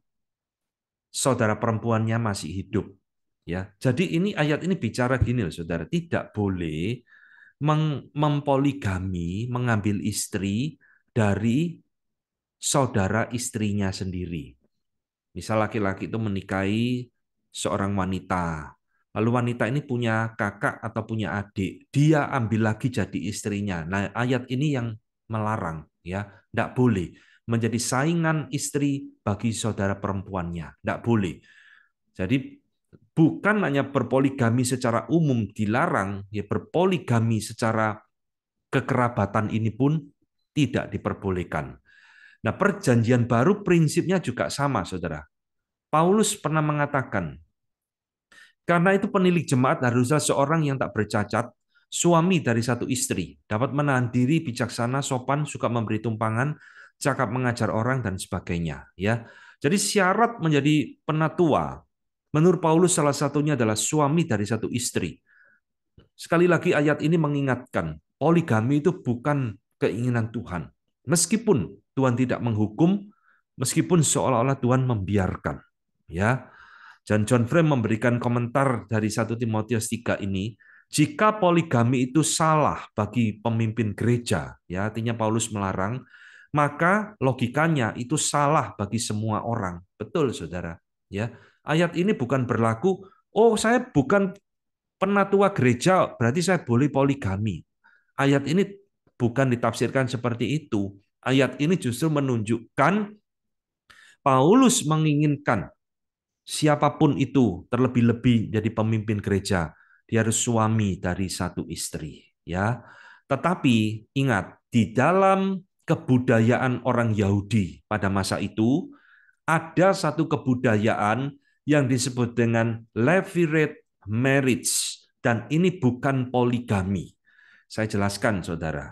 saudara perempuannya masih hidup, ya. Jadi ini ayat ini bicara gini loh, Saudara, tidak boleh mempoligami, mengambil istri dari saudara istrinya sendiri. Misal laki-laki itu menikahi seorang wanita, lalu wanita ini punya kakak atau punya adik, dia ambil lagi jadi istrinya. Nah, ayat ini yang melarang, ya, tidak boleh menjadi saingan istri bagi saudara perempuannya, tidak boleh. Jadi bukan hanya berpoligami secara umum dilarang, ya berpoligami secara kekerabatan ini pun tidak diperbolehkan. Nah, perjanjian baru prinsipnya juga sama, Saudara. Paulus pernah mengatakan, karena itu penilik jemaat haruslah seorang yang tak bercacat, suami dari satu istri, dapat menahan diri, bijaksana, sopan, suka memberi tumpangan, cakap mengajar orang, dan sebagainya. Ya, jadi syarat menjadi penatua, menurut Paulus salah satunya adalah suami dari satu istri. Sekali lagi ayat ini mengingatkan, poligami itu bukan keinginan Tuhan. Meskipun Tuhan tidak menghukum, meskipun seolah-olah Tuhan membiarkan. Ya, dan John Frame memberikan komentar dari 1 Timotius 3 ini, jika poligami itu salah bagi pemimpin gereja, ya artinya Paulus melarang, maka logikanya itu salah bagi semua orang. Betul, Saudara. Ya, ayat ini bukan berlaku, oh saya bukan penatua gereja, berarti saya boleh poligami. Ayat ini bukan ditafsirkan seperti itu. Ayat ini justru menunjukkan Paulus menginginkan siapapun itu, terlebih-lebih jadi pemimpin gereja, dia harus suami dari satu istri, ya. Tetapi ingat, di dalam kebudayaan orang Yahudi pada masa itu ada satu kebudayaan yang disebut dengan levirate marriage, dan ini bukan poligami. Saya jelaskan, Saudara.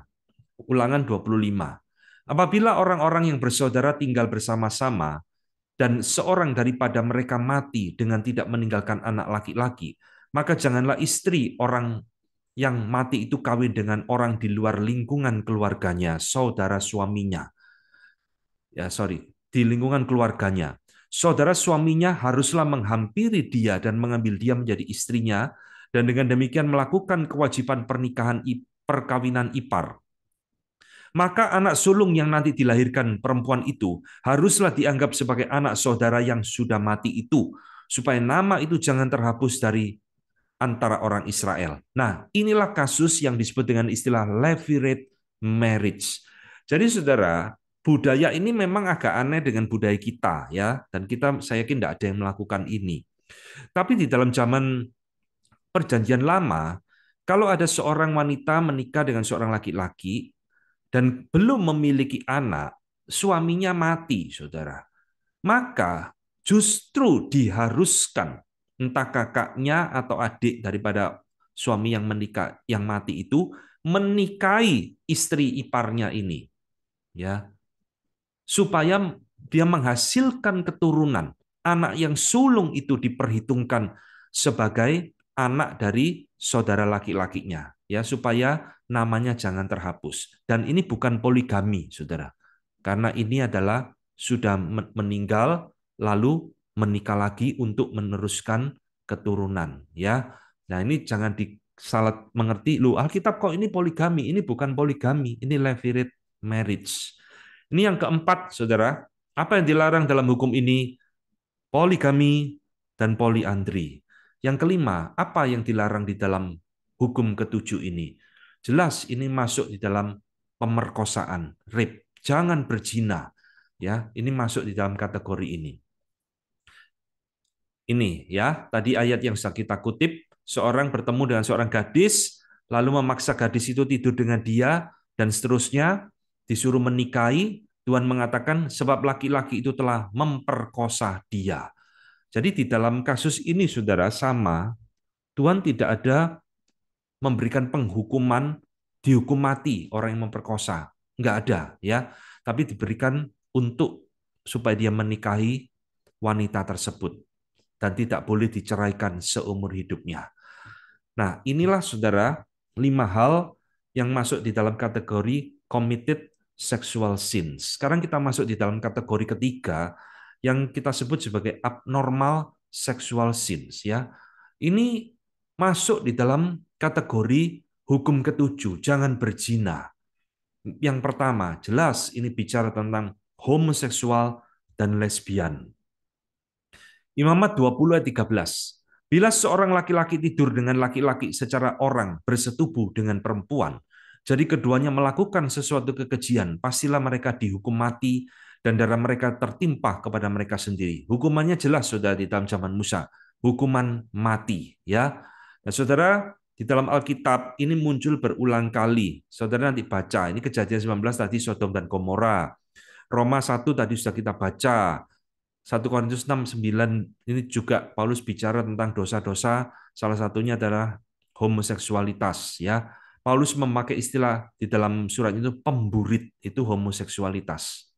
Ulangan 25. Apabila orang-orang yang bersaudara tinggal bersama-sama dan seorang daripada mereka mati dengan tidak meninggalkan anak laki-laki, maka janganlah istri orang yang mati itu kawin dengan orang di luar lingkungan keluarganya, saudara suaminya. Ya, di lingkungan keluarganya. Saudara suaminya haruslah menghampiri dia dan mengambil dia menjadi istrinya, dan dengan demikian melakukan kewajiban pernikahan perkawinan ipar. Maka anak sulung yang nanti dilahirkan perempuan itu haruslah dianggap sebagai anak saudara yang sudah mati itu, supaya nama itu jangan terhapus dari antara orang Israel. Nah, inilah kasus yang disebut dengan istilah levirate marriage. Jadi, Saudara, budaya ini memang agak aneh dengan budaya kita, ya, dan kita saya yakin tidak ada yang melakukan ini. Tapi di dalam zaman Perjanjian Lama, kalau ada seorang wanita menikah dengan seorang laki-laki dan belum memiliki anak, suaminya mati, Saudara, maka justru diharuskan entah kakaknya atau adik daripada suami yang menikah yang mati itu menikahi istri iparnya ini, ya, supaya dia menghasilkan keturunan. Anak yang sulung itu diperhitungkan sebagai anak dari saudara laki-lakinya, ya, supaya namanya jangan terhapus. Dan ini bukan poligami, Saudara. Karena ini adalah sudah meninggal lalu menikah lagi untuk meneruskan keturunan, ya. Nah, ini jangan disalah mengerti, lu Alkitab kok ini poligami, ini bukan poligami, ini levirate marriage. Ini yang keempat, Saudara. Apa yang dilarang dalam hukum ini? Poligami dan poliandri. Yang kelima, apa yang dilarang di dalam hukum ketujuh ini? Jelas ini masuk di dalam pemerkosaan, rape. Jangan berzina. Ya, ini masuk di dalam kategori ini. Ini ya, tadi ayat yang sudah kita kutip, seorang bertemu dengan seorang gadis, lalu memaksa gadis itu tidur dengan dia, dan seterusnya, disuruh menikahi, Tuhan mengatakan sebab laki-laki itu telah memperkosa dia. Jadi di dalam kasus ini, saudara, sama, Tuhan tidak ada memberikan penghukuman, dihukum mati orang yang memperkosa. Nggak ada, ya. Tapi diberikan untuk supaya dia menikahi wanita tersebut dan tidak boleh diceraikan seumur hidupnya. Nah, inilah saudara 5 hal yang masuk di dalam kategori committed sexual sins. Sekarang kita masuk di dalam kategori ketiga yang kita sebut sebagai abnormal sexual sins ya. Ini masuk di dalam kategori hukum ketujuh, jangan berzina. Yang pertama, jelas ini bicara tentang homoseksual dan lesbian. Imamat 20 ayat 13. Bila seorang laki-laki tidur dengan laki-laki secara orang bersetubuh dengan perempuan, jadi keduanya melakukan sesuatu kekejian, pastilah mereka dihukum mati dan darah mereka tertimpa kepada mereka sendiri. Hukumannya jelas sudah di dalam zaman Musa, hukuman mati ya. Nah, saudara, di dalam Alkitab ini muncul berulang kali. Saudara nanti baca, ini Kejadian 19 tadi Sodom dan Gomora. Roma 1 tadi sudah kita baca. 1 Korintus 6:9 ini juga Paulus bicara tentang dosa-dosa, salah satunya adalah homoseksualitas ya. Paulus memakai istilah di dalam surat itu pemburit, itu homoseksualitas.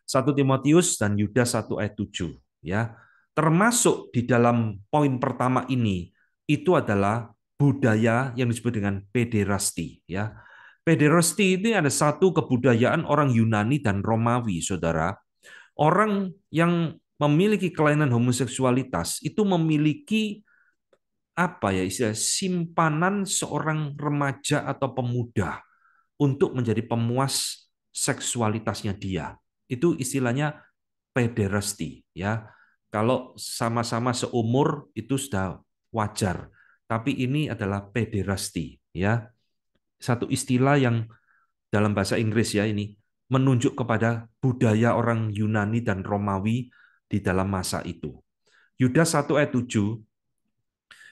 1 Timotius dan Yudas 1 ayat 7 ya. Termasuk di dalam poin pertama ini itu adalah budaya yang disebut dengan pederasti ya. Pederasti ini ada satu kebudayaan orang Yunani dan Romawi, Saudara. Orang yang memiliki kelainan homoseksualitas itu memiliki apa ya istilah simpanan seorang remaja atau pemuda untuk menjadi pemuas seksualitasnya dia. Itu istilahnya pederasty ya. Kalau sama-sama seumur itu sudah wajar. Tapi ini adalah pederasty ya. Satu istilah yang dalam bahasa Inggris ya ini menunjuk kepada budaya orang Yunani dan Romawi di dalam masa itu. Yudas 1 ayat 7,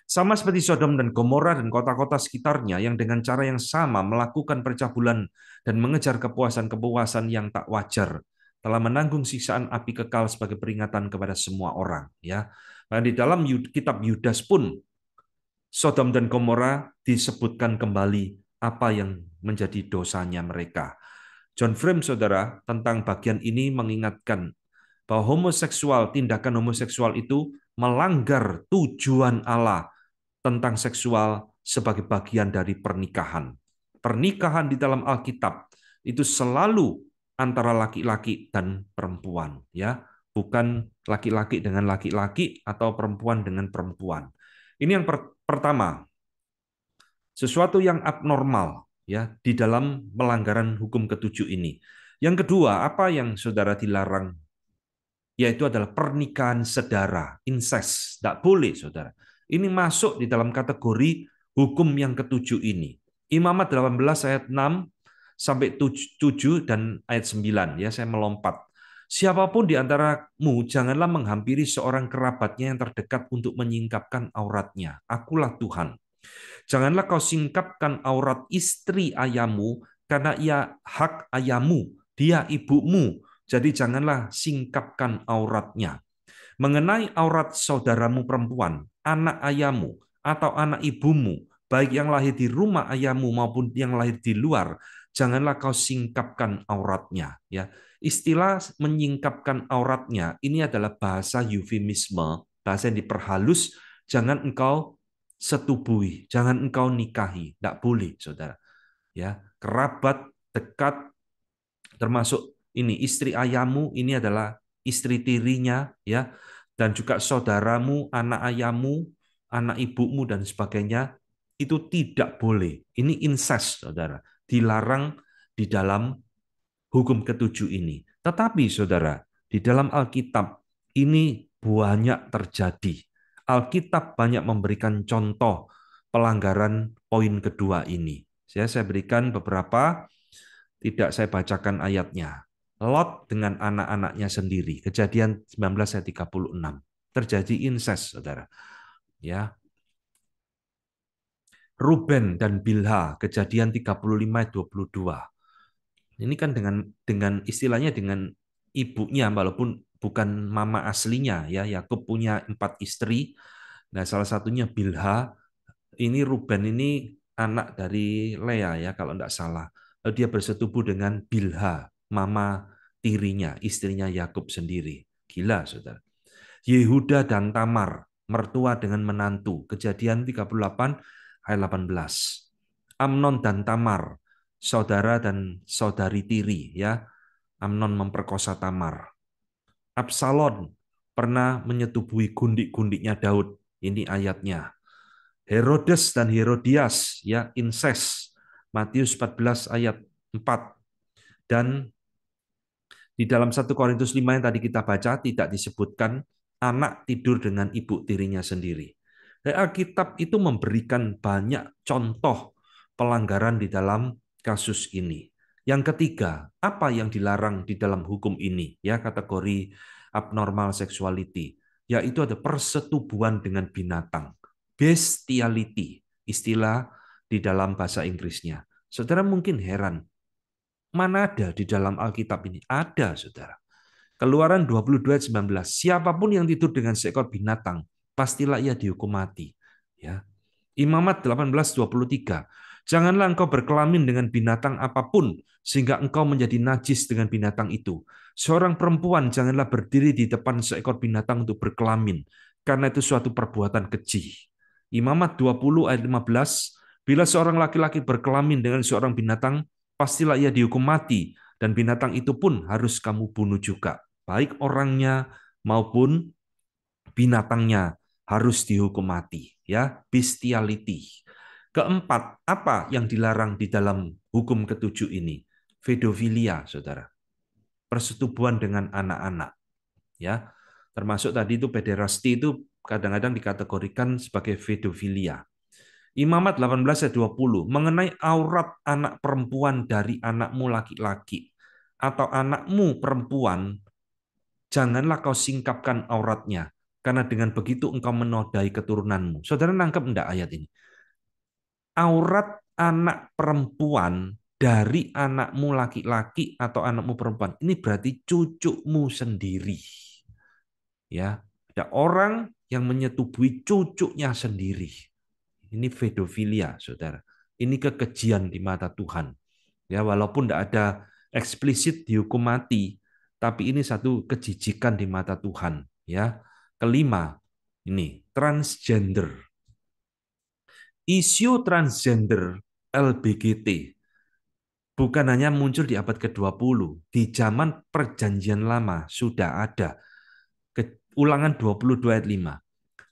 sama seperti Sodom dan Gomora dan kota-kota sekitarnya yang dengan cara yang sama melakukan percabulan dan mengejar kepuasan-kepuasan yang tak wajar, telah menanggung siksaan api kekal sebagai peringatan kepada semua orang. Ya, dan di dalam kitab Yudas pun Sodom dan Gomora disebutkan kembali apa yang menjadi dosanya mereka. John Frame, saudara, tentang bagian ini mengingatkan bahwa tindakan homoseksual itu melanggar tujuan Allah tentang seksual sebagai bagian dari pernikahan. Pernikahan di dalam Alkitab itu selalu antara laki-laki dan perempuan, ya, bukan laki-laki dengan laki-laki atau perempuan dengan perempuan. Ini yang pertama, sesuatu yang abnormal ya di dalam pelanggaran hukum ketujuh ini. Yang kedua, apa yang saudara dilarang? Yaitu adalah pernikahan sedara, incest. Tidak boleh, saudara. Ini masuk di dalam kategori hukum yang ketujuh ini. Imamat 18 ayat 6 sampai 7 dan ayat 9. Ya, saya melompat. Siapapun di antaramu janganlah menghampiri seorang kerabatnya yang terdekat untuk menyingkapkan auratnya. Akulah Tuhan. Janganlah kau singkapkan aurat istri ayahmu, karena ia hak ayahmu, dia ibumu. Jadi janganlah singkapkan auratnya. Mengenai aurat saudaramu perempuan, anak ayahmu, atau anak ibumu, baik yang lahir di rumah ayahmu maupun yang lahir di luar, janganlah kau singkapkan auratnya. Ya, istilah menyingkapkan auratnya ini adalah bahasa eufemisme, bahasa yang diperhalus. Jangan engkau setubui, jangan engkau nikahi, tidak boleh, saudara. Ya, kerabat dekat, termasuk ini istri ayahmu, ini adalah istri tirinya, ya, dan juga saudaramu, anak ayahmu, anak ibumu dan sebagainya, itu tidak boleh. Ini incest, saudara, dilarang di dalam hukum ketujuh ini. Tetapi, saudara, di dalam Alkitab ini banyak terjadi. Alkitab banyak memberikan contoh pelanggaran poin kedua ini. Saya berikan beberapa, tidak saya bacakan ayatnya. Lot dengan anak-anaknya sendiri. Kejadian 19 ayat 36. Terjadi incest, Saudara. Ya. Ruben dan Bilha, Kejadian 35 ayat 22. Ini kan dengan istilahnya dengan ibunya, walaupun bukan mama aslinya ya. Yakub punya 4 istri. Nah, salah satunya Bilha. Ini Ruben ini anak dari Lea ya kalau tidak salah. Lalu dia bersetubuh dengan Bilha, mama tirinya, istrinya Yakub sendiri. Gila, Saudara. Yehuda dan Tamar, mertua dengan menantu. Kejadian 38 ayat 18. Amnon dan Tamar, saudara dan saudari tiri ya. Amnon memperkosa Tamar. Absalom pernah menyetubuhi gundik-gundiknya Daud. Ini ayatnya. Herodes dan Herodias ya, incest. Matius 14 ayat 4. Dan di dalam 1 Korintus 5 yang tadi kita baca tidak disebutkan anak tidur dengan ibu tirinya sendiri. Alkitab itu memberikan banyak contoh pelanggaran di dalam kasus ini. Yang ketiga, apa yang dilarang di dalam hukum ini? Ya, kategori abnormal sexuality, yaitu ada persetubuhan dengan binatang. Bestiality, istilah di dalam bahasa Inggrisnya. Saudara mungkin heran, mana ada di dalam Alkitab ini? Ada, Saudara. Keluaran 22 ayat 19. Siapapun yang tidur dengan seekor binatang, pastilah ia dihukum mati. Ya. Imamat 18:23. Janganlah engkau berkelamin dengan binatang apapun, sehingga engkau menjadi najis dengan binatang itu. Seorang perempuan janganlah berdiri di depan seekor binatang untuk berkelamin, karena itu suatu perbuatan keji. Imamat 20 ayat 15. Bila seorang laki-laki berkelamin dengan seorang binatang, pastilah ia dihukum mati, dan binatang itu pun harus kamu bunuh juga. Baik orangnya maupun binatangnya harus dihukum mati. Ya, bestiality. Keempat, apa yang dilarang di dalam hukum ketujuh ini? Pedofilia, Saudara. Persetubuhan dengan anak-anak. Ya, termasuk tadi itu pederasti itu kadang-kadang dikategorikan sebagai pedofilia. Imamat 18 ayat 20 mengenai aurat anak perempuan dari anakmu laki-laki atau anakmu perempuan, janganlah kau singkapkan auratnya, karena dengan begitu engkau menodai keturunanmu. Saudara nangkep enggak ayat ini? Aurat anak perempuan dari anakmu laki-laki atau anakmu perempuan, ini berarti cucumu sendiri. Ya, ada orang yang menyetubuhi cucunya sendiri. Ini pedofilia, Saudara. Ini kekejian di mata Tuhan. Ya, walaupun tidak ada eksplisit dihukum mati, tapi ini satu kejijikan di mata Tuhan. Ya, kelima, ini transgender. Isu transgender LBGT bukan hanya muncul di abad ke-20, di zaman Perjanjian Lama sudah ada. Ulangan 22 ayat 5.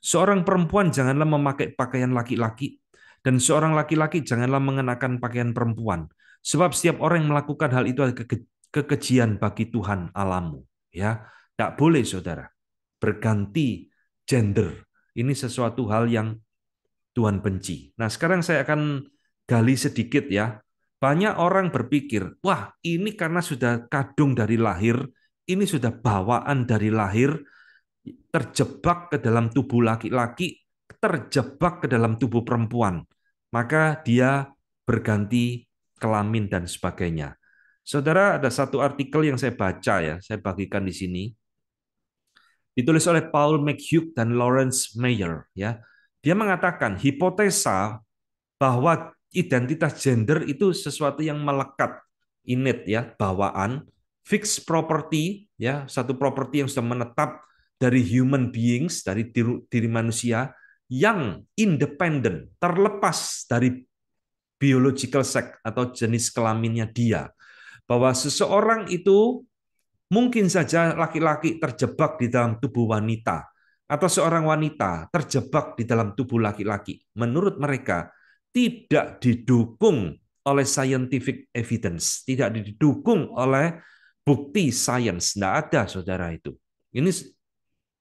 Seorang perempuan janganlah memakai pakaian laki-laki, dan seorang laki-laki janganlah mengenakan pakaian perempuan. Sebab setiap orang yang melakukan hal itu adalah kekejian bagi Tuhan Allahmu. Ya, tak boleh, Saudara, berganti gender. Ini sesuatu hal yang Tuhan benci. Nah, sekarang saya akan gali sedikit ya. Banyak orang berpikir, wah ini karena sudah kadung dari lahir, ini sudah bawaan dari lahir, terjebak ke dalam tubuh laki-laki, terjebak ke dalam tubuh perempuan. Maka dia berganti kelamin dan sebagainya. Saudara, ada satu artikel yang saya baca ya, saya bagikan di sini. Ditulis oleh Paul McHugh dan Lawrence Mayer ya. Dia mengatakan hipotesa bahwa identitas gender itu sesuatu yang melekat, innate ya, bawaan, fixed property ya, satu properti yang sudah menetap dari human beings, dari diri manusia yang independen, terlepas dari biological sex atau jenis kelaminnya dia. Bahwa seseorang itu mungkin saja laki-laki terjebak di dalam tubuh wanita, atau seorang wanita terjebak di dalam tubuh laki-laki. Menurut mereka, tidak didukung oleh scientific evidence, tidak didukung oleh bukti sains. Tidak ada, saudara itu. Ini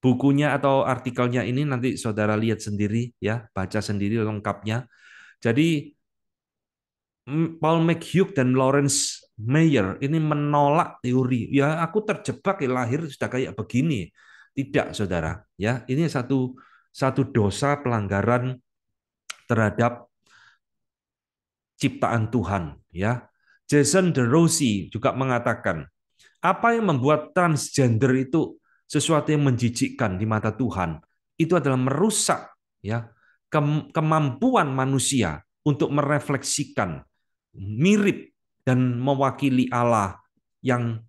Bukunya atau artikelnya ini nanti saudara lihat sendiri ya, baca sendiri lengkapnya. Jadi Paul McHugh dan Lawrence Mayer ini menolak teori. Ya, aku terjebak ya, lahir sudah kayak begini. Tidak, saudara. Ya, ini satu satu dosa pelanggaran terhadap ciptaan Tuhan. Ya, Jason DeRossi juga mengatakan, apa yang membuat transgender itu sesuatu yang menjijikkan di mata Tuhan? Itu adalah merusak ya kemampuan manusia untuk merefleksikan mirip dan mewakili Allah yang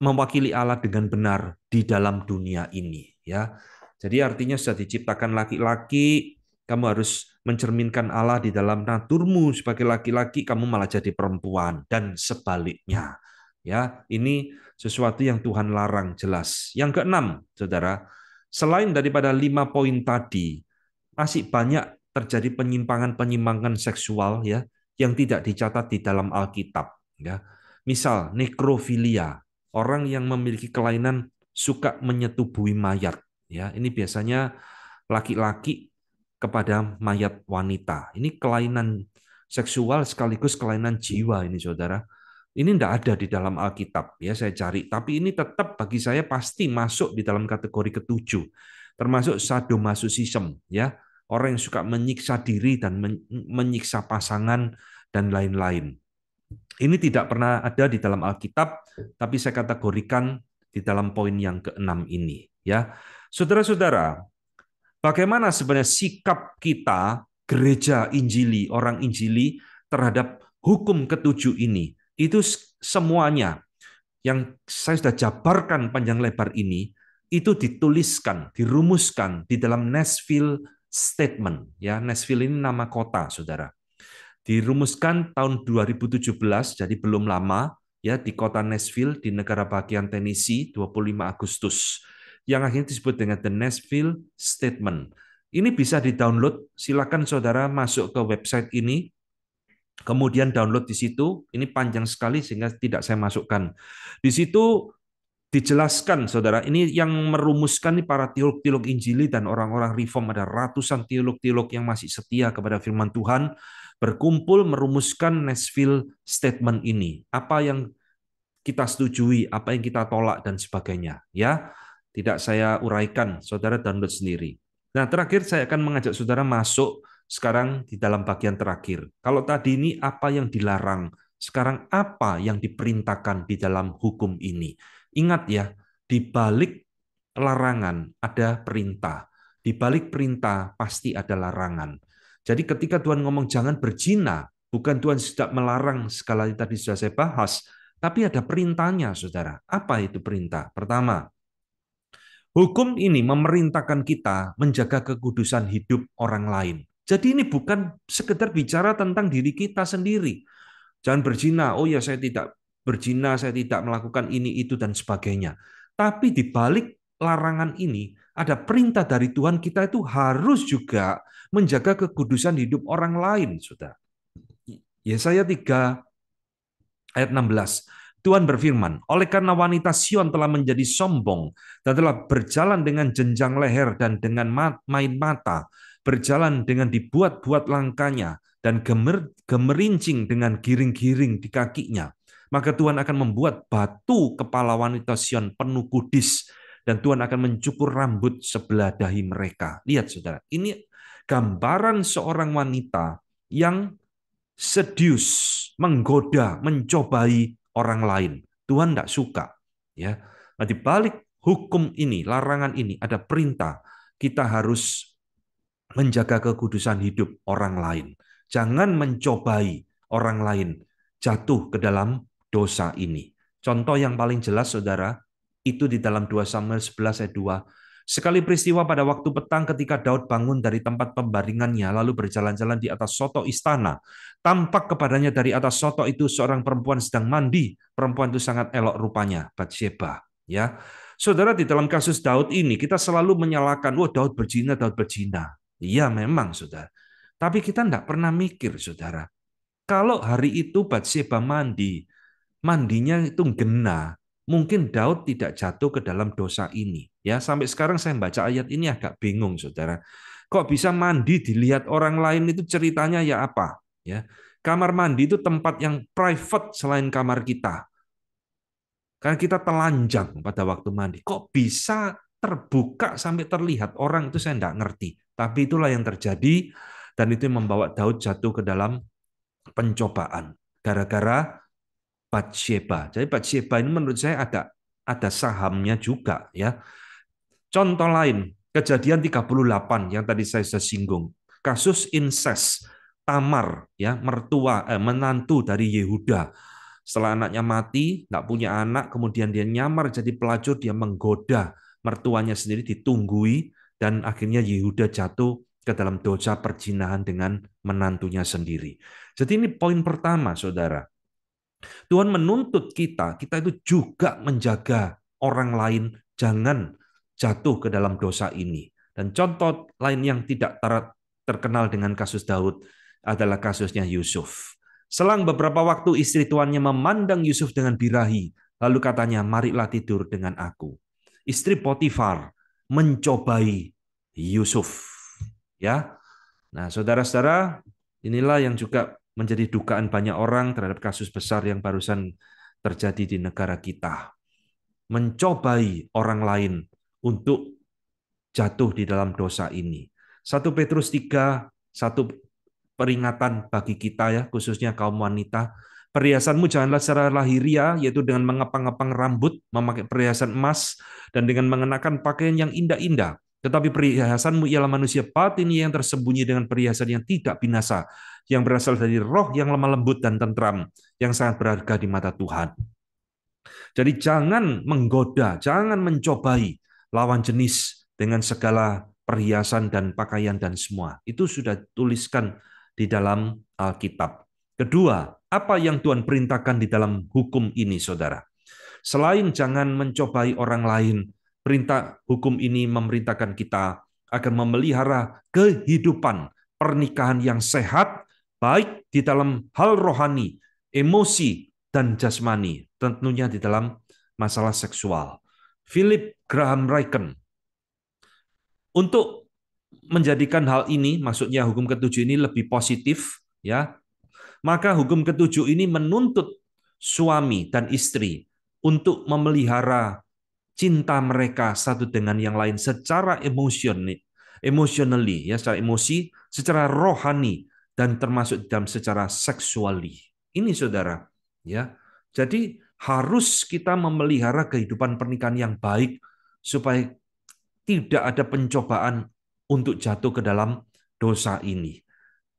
mewakili Allah dengan benar di dalam dunia ini ya. Jadi artinya sudah diciptakan laki-laki, kamu harus mencerminkan Allah di dalam naturmu sebagai laki-laki, kamu malah jadi perempuan dan sebaliknya. Ya, ini sesuatu yang Tuhan larang jelas. Yang keenam, Saudara, selain daripada 5 poin tadi, masih banyak terjadi penyimpangan-penyimpangan seksual ya yang tidak dicatat di dalam Alkitab ya. Misal nekrofilia, orang yang memiliki kelainan suka menyetubuhi mayat ya. Ini biasanya laki-laki kepada mayat wanita. Ini kelainan seksual sekaligus kelainan jiwa ini Saudara. Ini tidak ada di dalam Alkitab ya, saya cari. Tapi ini tetap bagi saya pasti masuk di dalam kategori ketujuh, termasuk sadomasochism ya, orang yang suka menyiksa diri dan menyiksa pasangan dan lain-lain. Ini tidak pernah ada di dalam Alkitab, tapi saya kategorikan di dalam poin yang keenam ini ya. Saudara-saudara, bagaimana sebenarnya sikap kita gereja Injili, orang Injili terhadap hukum ketujuh ini? Itu semuanya yang saya sudah jabarkan panjang lebar ini itu dituliskan, dirumuskan di dalam Nashville Statement. Ya, Nashville ini nama kota, saudara. Dirumuskan tahun 2017, jadi belum lama, ya di kota Nashville di negara bagian Tennessee 25 Agustus. Yang akhirnya disebut dengan The Nashville Statement. Ini bisa di-download, silakan saudara masuk ke website ini, kemudian download di situ. Ini panjang sekali sehingga tidak saya masukkan. Di situ dijelaskan, saudara, ini yang merumuskan para teolog-teolog Injili dan orang-orang Reform, ada ratusan teolog-teolog yang masih setia kepada firman Tuhan, berkumpul merumuskan Nashville Statement ini. Apa yang kita setujui, apa yang kita tolak, dan sebagainya. Ya, tidak saya uraikan, saudara download sendiri. Nah, terakhir saya akan mengajak saudara masuk sekarang di dalam bagian terakhir. Kalau tadi ini apa yang dilarang, sekarang apa yang diperintahkan di dalam hukum ini. Ingat ya, di balik larangan ada perintah. Di balik perintah pasti ada larangan. Jadi ketika Tuhan ngomong jangan berzina, bukan Tuhan tidak melarang segala yang tadi sudah saya bahas, tapi ada perintahnya, saudara. Apa itu perintah? Pertama, hukum ini memerintahkan kita menjaga kekudusan hidup orang lain. Jadi ini bukan sekedar bicara tentang diri kita sendiri. Jangan berzina, oh ya saya tidak berzina, saya tidak melakukan ini, itu, dan sebagainya. Tapi di balik larangan ini, ada perintah dari Tuhan, kita itu harus juga menjaga kekudusan hidup orang lain, saudara. Yesaya 3 ayat 16. Tuhan berfirman, oleh karena wanita Sion telah menjadi sombong dan telah berjalan dengan jenjang leher dan dengan main mata, berjalan dengan dibuat-buat langkahnya dan gemerincing dengan giring-giring di kakinya, maka Tuhan akan membuat batu kepala wanita Sion penuh kudis dan Tuhan akan mencukur rambut sebelah dahi mereka. Lihat saudara, ini gambaran seorang wanita yang seduce, menggoda, mencobai orang lain. Tuhan tidak suka. Ya. Nah, di balik hukum ini, larangan ini, ada perintah. Kita harus menjaga kekudusan hidup orang lain. Jangan mencobai orang lain jatuh ke dalam dosa ini. Contoh yang paling jelas, saudara, itu di dalam 2 Samuel 11 ayat 2. Sekali peristiwa pada waktu petang ketika Daud bangun dari tempat pembaringannya lalu berjalan-jalan di atas soto istana. Tampak kepadanya dari atas soto itu seorang perempuan sedang mandi. Perempuan itu sangat elok rupanya, Batsheba. Ya, saudara, di dalam kasus Daud ini kita selalu menyalahkan, wah Daud berzina, Daud berzina. Iya memang, saudara. Tapi kita tidak pernah mikir, saudara. Kalau hari itu Batsheba mandi, mandinya itu genah. mungkin Daud tidak jatuh ke dalam dosa ini. Ya, sampai sekarang saya baca ayat ini agak bingung, saudara. Kok bisa mandi dilihat orang lain itu ceritanya ya apa? Ya, kamar mandi itu tempat yang private selain kamar kita. Karena kita telanjang pada waktu mandi. Kok bisa terbuka sampai terlihat orang itu saya tidak ngerti. Tapi itulah yang terjadi dan itu yang membawa Daud jatuh ke dalam pencobaan gara-gara Batsheba. Jadi Batsheba ini menurut saya ada sahamnya juga ya. Contoh lain, kejadian 38 yang tadi saya singgung. Kasus incest Tamar ya, menantu dari Yehuda. Setelah anaknya mati, nggak punya anak, kemudian dia nyamar jadi pelacur, dia menggoda mertuanya sendiri, ditunggui, dan akhirnya Yehuda jatuh ke dalam dosa perzinahan dengan menantunya sendiri. Jadi ini poin pertama, saudara. Tuhan menuntut kita, kita itu juga menjaga orang lain jangan jatuh ke dalam dosa ini. Dan contoh lain yang tidak terkenal dengan kasus Daud adalah kasusnya Yusuf. Selang beberapa waktu istri tuannya memandang Yusuf dengan birahi, lalu katanya, marilah tidur dengan aku. Istri Potifar mencobai Yusuf. Ya, nah saudara-saudara, inilah yang juga menjadi dugaan banyak orang terhadap kasus besar yang barusan terjadi di negara kita. Mencobai orang lain untuk jatuh di dalam dosa ini. 1 Petrus 3, satu peringatan bagi kita ya, khususnya kaum wanita. Perhiasanmu janganlah secara lahiria, yaitu dengan mengepang-ngepang rambut, memakai perhiasan emas, dan dengan mengenakan pakaian yang indah-indah. Tetapi perhiasanmu ialah manusia batin yang tersembunyi dengan perhiasan yang tidak binasa, yang berasal dari roh yang lemah lembut dan tentram, yang sangat berharga di mata Tuhan. Jadi jangan menggoda, jangan mencobai lawan jenis dengan segala perhiasan dan pakaian dan semua. Itu sudah tuliskan di dalam Alkitab. Kedua, apa yang Tuhan perintahkan di dalam hukum ini, saudara? Selain jangan mencobai orang lain, perintah hukum ini memerintahkan kita akan memelihara kehidupan pernikahan yang sehat, baik di dalam hal rohani, emosi, dan jasmani, tentunya di dalam masalah seksual. Philip Graham Ryken, untuk menjadikan hal ini, maksudnya hukum ketujuh ini lebih positif, ya, maka hukum ketujuh ini menuntut suami dan istri untuk memelihara cinta mereka satu dengan yang lain secara emotionally, ya, secara emosi, secara rohani, dan termasuk dalam secara seksuali. Ini saudara, ya. Jadi harus kita memelihara kehidupan pernikahan yang baik supaya tidak ada pencobaan untuk jatuh ke dalam dosa ini.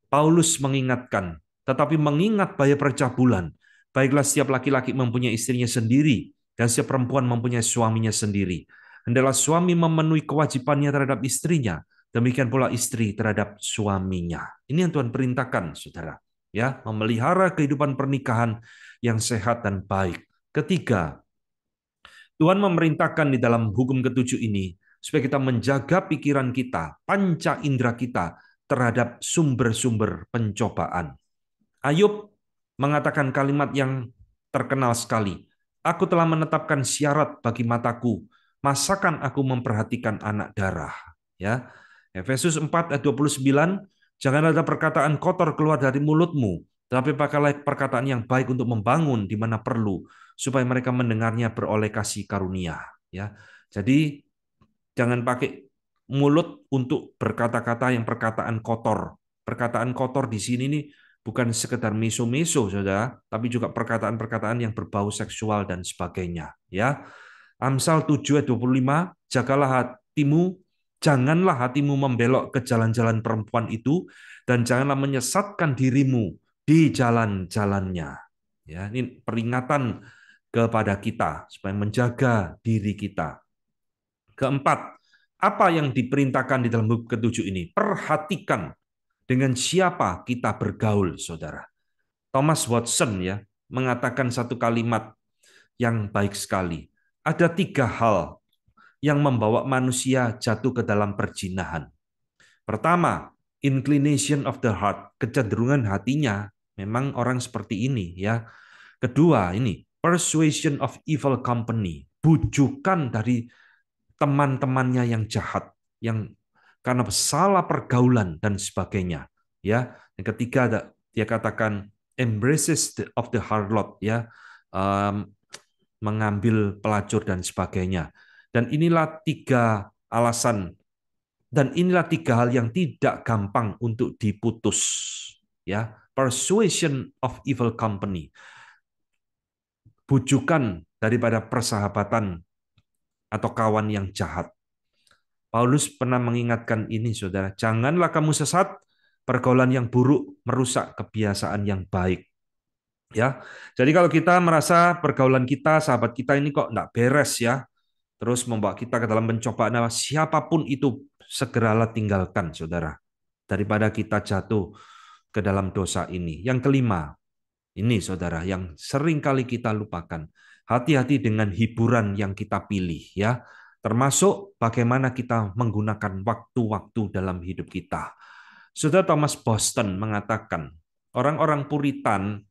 Paulus mengingatkan, tetapi mengingat bahaya percabulan, baiklah setiap laki-laki mempunyai istrinya sendiri, dan setiap perempuan mempunyai suaminya sendiri. Hendaklah suami memenuhi kewajibannya terhadap istrinya, demikian pula istri terhadap suaminya. Ini yang Tuhan perintahkan, saudara. Ya, memelihara kehidupan pernikahan yang sehat dan baik. Ketiga, Tuhan memerintahkan di dalam hukum ketujuh ini supaya kita menjaga pikiran kita, panca indera kita terhadap sumber-sumber pencobaan. Ayub mengatakan kalimat yang terkenal sekali. Aku telah menetapkan syarat bagi mataku, masakan aku memperhatikan anak darah. Ya, Efesus 4 ayat 29, jangan ada perkataan kotor keluar dari mulutmu, tetapi pakailah perkataan yang baik untuk membangun di mana perlu, supaya mereka mendengarnya beroleh kasih karunia. Ya, jadi jangan pakai mulut untuk berkata-kata yang perkataan kotor. Perkataan kotor di sini nih bukan sekedar meso-meso, saudara, tapi juga perkataan-perkataan yang berbau seksual dan sebagainya. Ya, Amsal 7 ayat 25, jagalah hatimu, janganlah hatimu membelok ke jalan-jalan perempuan itu, dan janganlah menyesatkan dirimu di jalan-jalannya. Ya, ini peringatan kepada kita supaya menjaga diri kita. Keempat, apa yang diperintahkan di dalam hukum ketujuh ini? Perhatikan dengan siapa kita bergaul, saudara. Thomas Watson ya mengatakan satu kalimat yang baik sekali. Ada tiga hal yang membawa manusia jatuh ke dalam perzinahan. Pertama, inclination of the heart, kecenderungan hatinya. Memang orang seperti ini ya. Kedua, ini persuasion of evil company, bujukan dari teman-temannya yang jahat, yang karena salah pergaulan dan sebagainya. Ya, yang ketiga dia katakan embraces of the harlot, ya, mengambil pelacur dan sebagainya. Dan inilah tiga alasan dan inilah tiga hal yang tidak gampang untuk diputus. Ya, persuasion of evil company, bujukan daripada persahabatan atau kawan yang jahat. Paulus pernah mengingatkan ini, saudara. Janganlah kamu sesat, pergaulan yang buruk merusak kebiasaan yang baik. Ya, jadi kalau kita merasa pergaulan kita, sahabat kita ini kok enggak beres ya, terus membawa kita ke dalam pencobaan, siapapun itu segeralah tinggalkan, saudara, daripada kita jatuh ke dalam dosa ini. Yang kelima, ini saudara, yang sering kali kita lupakan, hati-hati dengan hiburan yang kita pilih, ya, termasuk bagaimana kita menggunakan waktu-waktu dalam hidup kita. Saudara, Thomas Boston mengatakan, orang-orang Puritan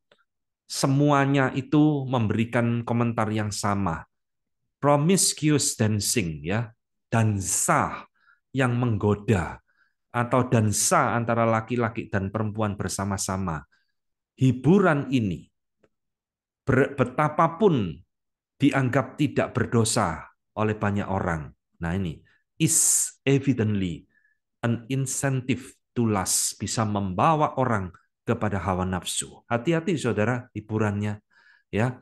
semuanya itu memberikan komentar yang sama. Promiscuous dancing, ya, dansa yang menggoda, atau dansa antara laki-laki dan perempuan bersama-sama. Hiburan ini betapapun dianggap tidak berdosa oleh banyak orang. Nah, ini is evidently an incentive to lust, bisa membawa orang kepada hawa nafsu. Hati-hati saudara hiburannya, ya.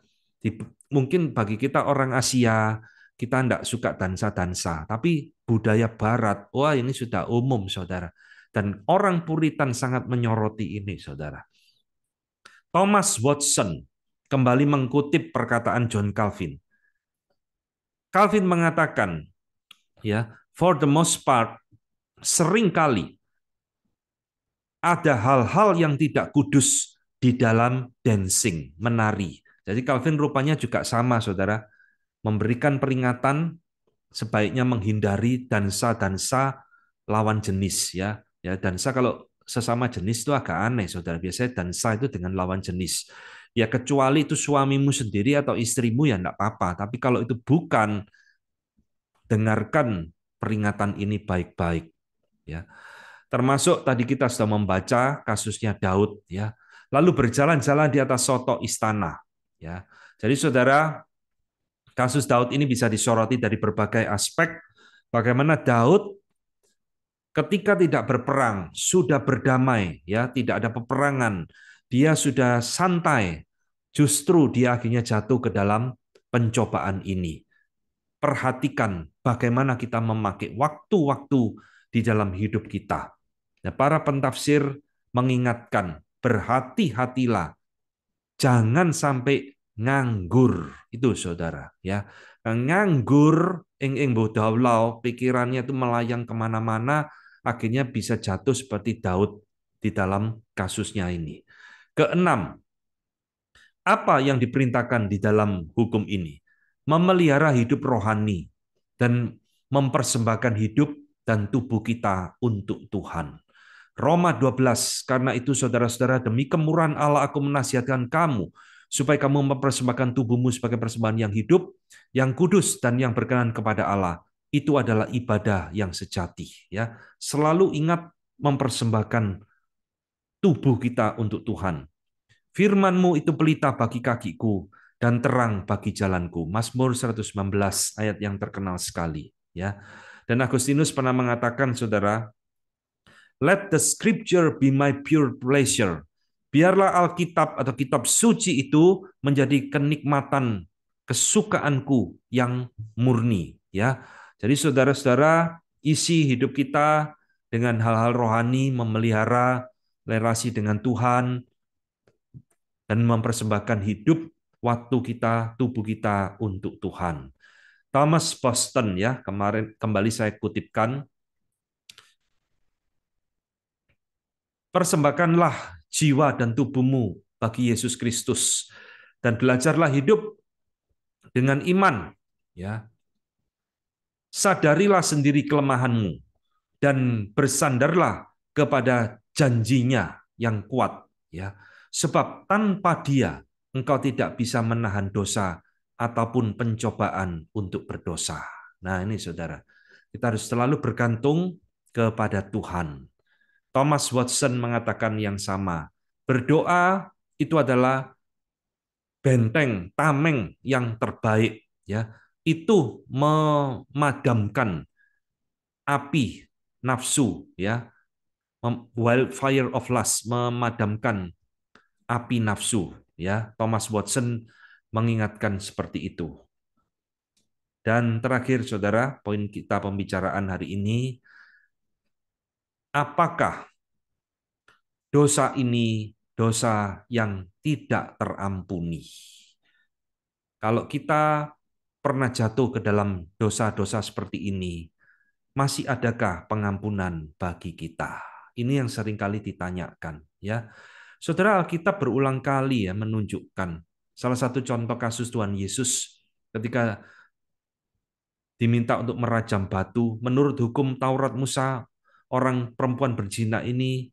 Mungkin bagi kita orang Asia, kita tidak suka dansa-dansa, tapi budaya barat, wah ini sudah umum saudara. Dan orang Puritan sangat menyoroti ini saudara. Thomas Watson kembali mengutip perkataan John Calvin. Calvin mengatakan, ya, for the most part, seringkali ada hal-hal yang tidak kudus di dalam dancing, menari. Jadi Calvin rupanya juga sama, saudara, memberikan peringatan sebaiknya menghindari dansa-dansa lawan jenis, ya. Ya, dansa kalau sesama jenis itu agak aneh, saudara. Biasanya dansa itu dengan lawan jenis. Ya kecuali itu suamimu sendiri atau istrimu ya enggak apa-apa. Tapi kalau itu bukan, dengarkan peringatan ini baik-baik, ya. Termasuk tadi kita sudah membaca kasusnya Daud, ya. Lalu berjalan-jalan di atas soto istana, ya. Jadi saudara, kasus Daud ini bisa disoroti dari berbagai aspek. Bagaimana Daud ketika tidak berperang, sudah berdamai, ya, tidak ada peperangan, dia sudah santai, justru dia akhirnya jatuh ke dalam pencobaan ini. Perhatikan bagaimana kita memakai waktu-waktu di dalam hidup kita. Nah, para pentafsir mengingatkan, berhati-hatilah, jangan sampai nganggur. Itu saudara, ya. Nganggur, ing bodaulau, pikirannya itu melayang kemana-mana, akhirnya bisa jatuh seperti Daud di dalam kasusnya ini. Keenam, apa yang diperintahkan di dalam hukum ini? Memelihara hidup rohani dan mempersembahkan hidup dan tubuh kita untuk Tuhan. Roma 12, karena itu saudara-saudara, demi kemurahan Allah aku menasihatkan kamu, supaya kamu mempersembahkan tubuhmu sebagai persembahan yang hidup, yang kudus, dan yang berkenan kepada Allah. Itu adalah ibadah yang sejati. Ya, selalu ingat mempersembahkan tubuh kita untuk Tuhan. Firman-Mu itu pelita bagi kakiku dan terang bagi jalanku. Mazmur 119 ayat yang terkenal sekali, ya. Dan Agustinus pernah mengatakan, saudara, let the scripture be my pure pleasure. Biarlah Alkitab atau kitab suci itu menjadi kenikmatan kesukaanku yang murni, ya. Jadi saudara-saudara, isi hidup kita dengan hal-hal rohani, memelihara relasi dengan Tuhan, dan mempersembahkan hidup, waktu kita, tubuh kita untuk Tuhan. Thomas Boston, ya, kemarin kembali saya kutipkan, persembahkanlah jiwa dan tubuhmu bagi Yesus Kristus dan belajarlah hidup dengan iman, ya. Sadarilah sendiri kelemahanmu dan bersandarlah kepada janjinya yang kuat, ya. Sebab tanpa Dia engkau tidak bisa menahan dosa ataupun pencobaan untuk berdosa. Nah, ini saudara, kita harus selalu bergantung kepada Tuhan. Thomas Watson mengatakan yang sama. Berdoa itu adalah benteng, tameng yang terbaik, ya. Itu memadamkan api nafsu, ya. Wildfire of lust, memadamkan api nafsu, ya. Thomas Watson mengingatkan seperti itu. Dan terakhir, saudara, poin kita pembicaraan hari ini, apakah dosa ini dosa yang tidak terampuni? Kalau kita pernah jatuh ke dalam dosa-dosa seperti ini, masih adakah pengampunan bagi kita? Ini yang seringkali ditanyakan, ya. Saudara, Alkitab berulang kali ya menunjukkan salah satu contoh kasus Tuhan Yesus ketika diminta untuk merajam batu. Menurut hukum Taurat Musa, orang perempuan berzina ini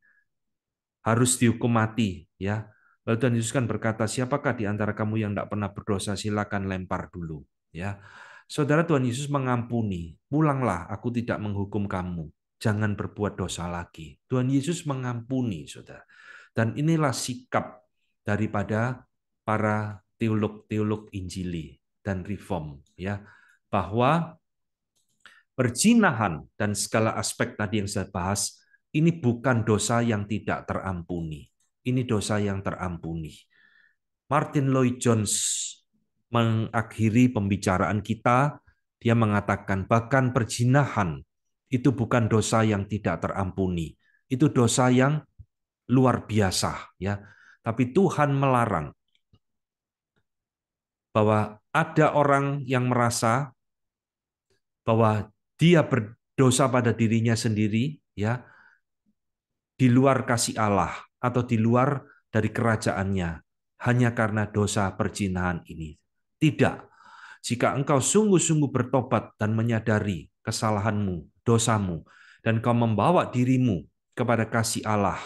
harus dihukum mati, ya. Lalu Tuhan Yesus kan berkata, siapakah di antara kamu yang tidak pernah berdosa, silakan lempar dulu, ya. Saudara, Tuhan Yesus mengampuni. Pulanglah, aku tidak menghukum kamu. Jangan berbuat dosa lagi. Tuhan Yesus mengampuni, saudara. Dan inilah sikap daripada para teolog-teolog Injili dan Reform, ya, bahwa perzinahan dan segala aspek tadi yang saya bahas, ini bukan dosa yang tidak terampuni. Ini dosa yang terampuni. Martin Lloyd-Jones mengakhiri pembicaraan kita, dia mengatakan bahkan perzinahan itu bukan dosa yang tidak terampuni. Itu dosa yang luar biasa, ya. Tapi Tuhan melarang bahwa ada orang yang merasa bahwa dia berdosa pada dirinya sendiri, ya, di luar kasih Allah atau di luar dari kerajaannya hanya karena dosa perzinahan ini. Tidak. Jika engkau sungguh-sungguh bertobat dan menyadari kesalahanmu, dosamu, dan kau membawa dirimu kepada kasih Allah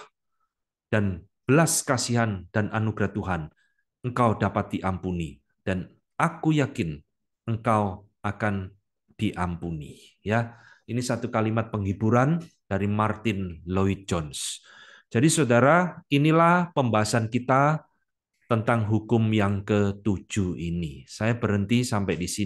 dan belas kasihan dan anugerah Tuhan, engkau dapat diampuni. Dan aku yakin engkau akan diampuni. Ya, ini satu kalimat penghiburan dari Martin Lloyd-Jones. Jadi saudara, inilah pembahasan kita tentang hukum yang ketujuh ini. Saya berhenti sampai di sini.